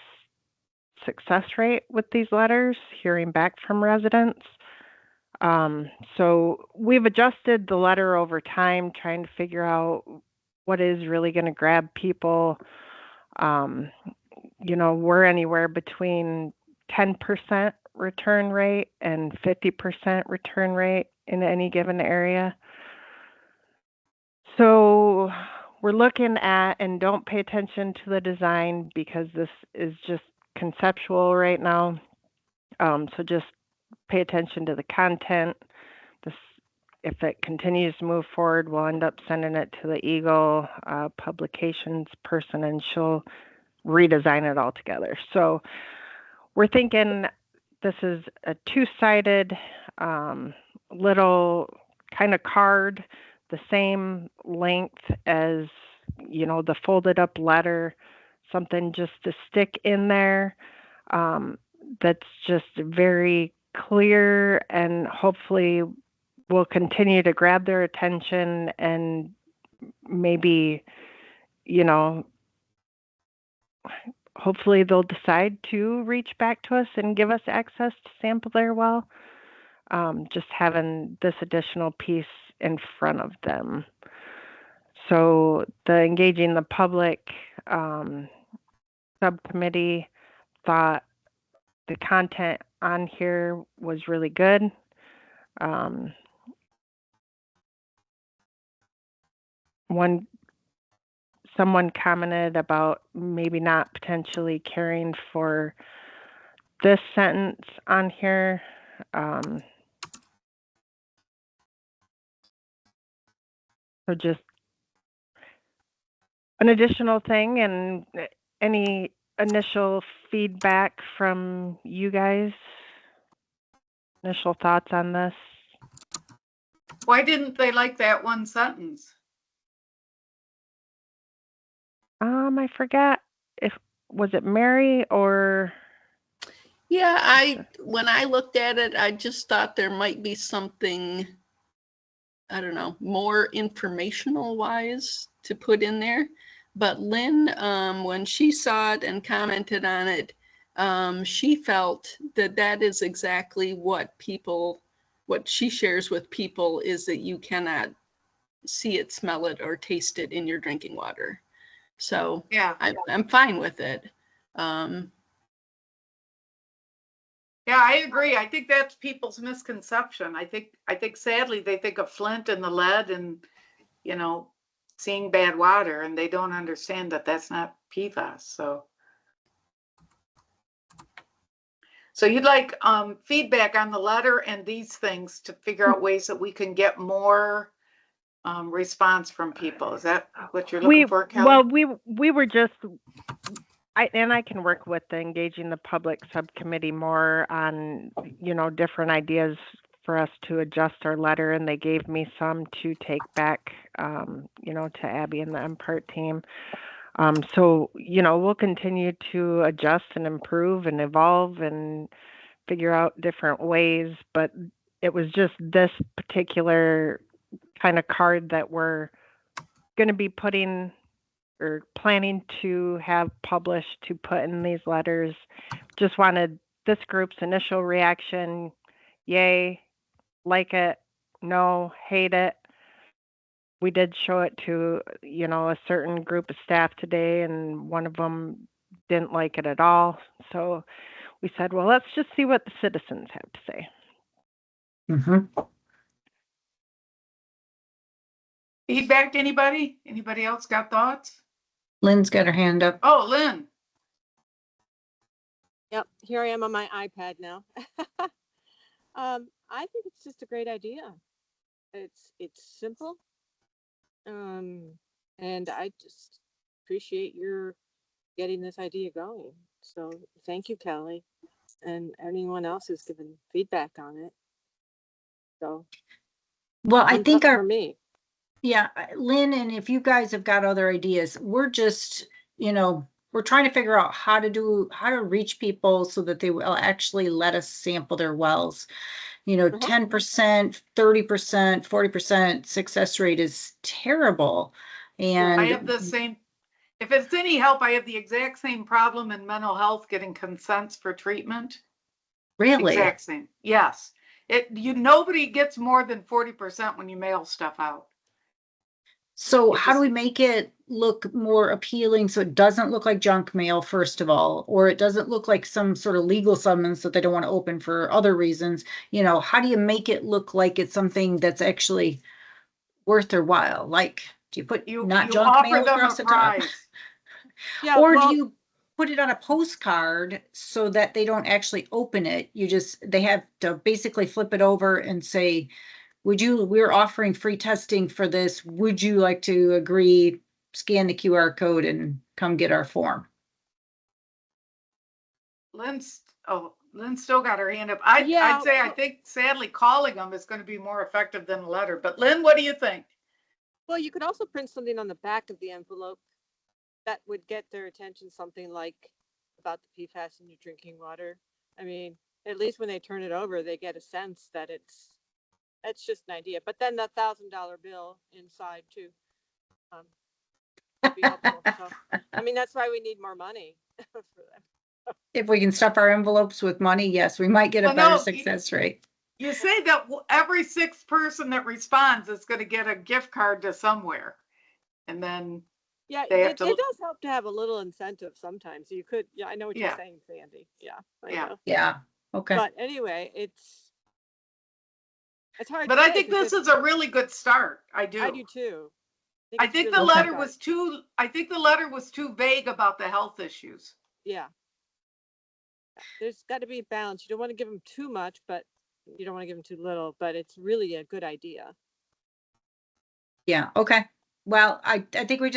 success rate with these letters, hearing back from residents. So we've adjusted the letter over time, trying to figure out what is really going to grab people. We're anywhere between 10% return rate and 50% return rate in any given area. So we're looking at, and don't pay attention to the design because this is just conceptual right now. So just pay attention to the content. If it continues to move forward, we'll end up sending it to the Eagle publications person, and she'll redesign it all together. So we're thinking this is a two-sided little kind of card, the same length as, the folded up letter, something just to stick in there that's just very clear, and hopefully will continue to grab their attention, and maybe, hopefully they'll decide to reach back to us and give us access to sample their well. Just having this additional piece in front of them. So the engaging the public subcommittee thought the content on here was really good. Someone commented about maybe not potentially caring for this sentence on here. So just an additional thing, and any initial feedback from you guys? Initial thoughts on this? Why didn't they like that one sentence? I forgot was it Mary or? Yeah, when I looked at it, I just thought there might be something, I don't know, more informational wise to put in there. But Lynn, when she saw it and commented on it, she felt that is exactly what she shares with people, is that you cannot see it, smell it, or taste it in your drinking water. So yeah, I'm fine with it. Yeah, I agree. I think that's people's misconception. I think sadly they think of Flint and the lead and, seeing bad water, and they don't understand that that's not PFAS. So So you'd like feedback on the letter and these things to figure out ways that we can get more response from people. Is that what you're looking for, Kelly? Well, we were just, I can work with the engaging the public subcommittee more on, different ideas for us to adjust our letter, and they gave me some to take back, to Abby and the MPART team. So, we'll continue to adjust and improve and evolve and figure out different ways, but it was just this particular kind of card that we're going to be putting or planning to have published to put in these letters. Just wanted this group's initial reaction: yay, like it, no, hate it. We did show it to, a certain group of staff today, and one of them didn't like it at all. So we said, well, let's just see what the citizens have to say. Mm-hmm. Feedback to anybody? Anybody else got thoughts? Lynn's got her hand up. Oh, Lynn. Yep, here I am on my iPad now. I think it's just a great idea. It's simple. And I just appreciate your getting this idea going. So thank you, Kelly, and anyone else who's given feedback on it. So, well, I think for me. Yeah, Lynn, and if you guys have got other ideas, we're just, we're trying to figure out how to reach people so that they will actually let us sample their wells. 10%, 30%, 40% success rate is terrible. And I have the same, if it's any help, I have the exact same problem in mental health getting consents for treatment. Really? Exact same. Yes. Nobody gets more than 40% when you mail stuff out. So how do we make it look more appealing so it doesn't look like junk mail, first of all, or it doesn't look like some sort of legal summons that they don't want to open for other reasons? How do you make it look like it's something that's actually worth their while? Like, do you put not junk mail across the top? Yeah, or do you put it on a postcard so that they don't actually open it? They have to basically flip it over and say, we're offering free testing for this. Would you like to agree, scan the QR code and come get our form? Lynn still got her hand up. I'd say I think sadly calling them is going to be more effective than a letter. But Lynn, what do you think? Well, you could also print something on the back of the envelope that would get their attention, something like about the PFAS in your drinking water. I mean, at least when they turn it over, they get a sense that it's just an idea. But then the $1,000 bill inside too would be helpful. So, I mean, that's why we need more money for them. If we can stuff our envelopes with money, yes, we might get a better success rate. You say that every sixth person that responds is going to get a gift card to somewhere, and then it does help to have a little incentive sometimes. You could, I know what you're saying, Sandy. Yeah. Okay. But anyway, it's hard. But I think this is a really good start. I do too. I think the letter was too. I think the letter was too vague about the health issues. Yeah. There's got to be a balance. You don't want to give them too much, but you don't want to give them too little. But it's really a good idea. Yeah. Okay. Well, I think we're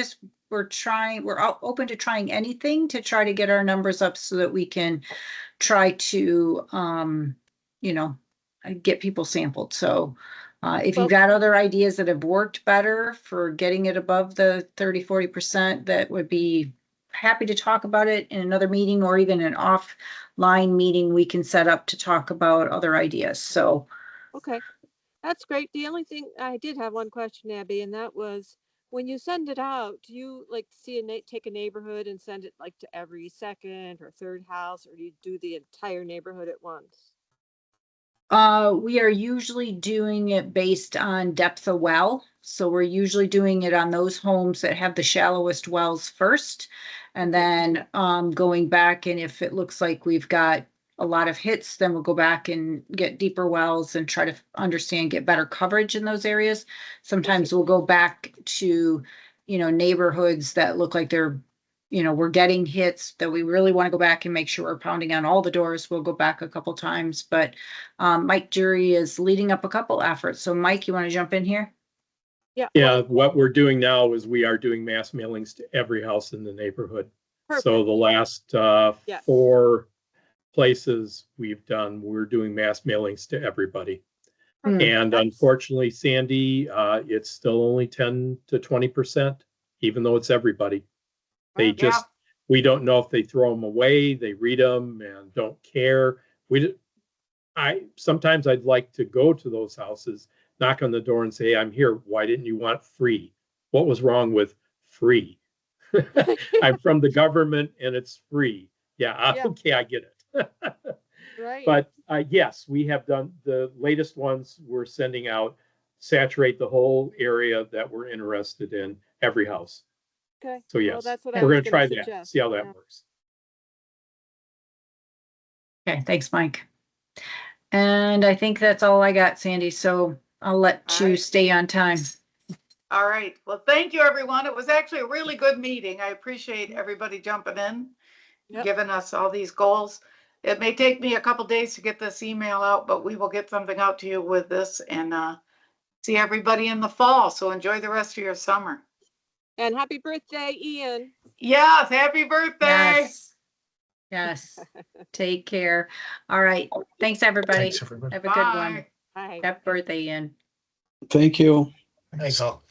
open to trying anything to try to get our numbers up so that we can try to, get people sampled. So if you've got other ideas that have worked better for getting it above the 30-40%, that would be happy to talk about it in another meeting, or even an offline meeting we can set up to talk about other ideas. So. Okay, that's great. The only thing I did have one question, Abby, and that was, when you send it out, do you take a neighborhood and send it like to every second or third house, or do you do the entire neighborhood at once? We are usually doing it based on depth of well. So we're usually doing it on those homes that have the shallowest wells first, and then going back, and if it looks like we've got a lot of hits, then we'll go back and get deeper wells and try to get better coverage in those areas. Sometimes we'll go back to, neighborhoods that look like they're we're getting hits that we really want to go back and make sure we're pounding on all the doors. We'll go back a couple times, but Mike Jury is leading up a couple efforts. So Mike, you want to jump in here? Yeah, what we're doing now is we are doing mass mailings to every house in the neighborhood. Perfect. So the last Yes. 4 places we've done, we're doing mass mailings to everybody. And unfortunately, Sandy, it's still only 10 to 20%, even though it's everybody. They just, we don't know if they throw them away, they read them and don't care. Sometimes I'd like to go to those houses, knock on the door and say, I'm here. Why didn't you want free? What was wrong with free? I'm from the government and it's free. Yeah. Okay, I get it. Right. But yes, we have done the latest ones we're sending out, saturate the whole area that we're interested in, every house. Okay. So yes, Well, that's what we're I was going to try gonna that, suggest. see how that works. Okay, thanks, Mike. And I think that's all I got, Sandy. So I'll let you stay on time. All right. Well, thank you, everyone. It was actually a really good meeting. I appreciate everybody jumping in, giving us all these goals. It may take me a couple days to get this email out, but we will get something out to you with this and see everybody in the fall. So enjoy the rest of your summer. And happy birthday, Ian. Yes, happy birthday. Yes. Take care. All right. Thanks, everybody. Thanks, everybody. Have a good one. Bye. Happy birthday, Ian. Thank you. Thanks all.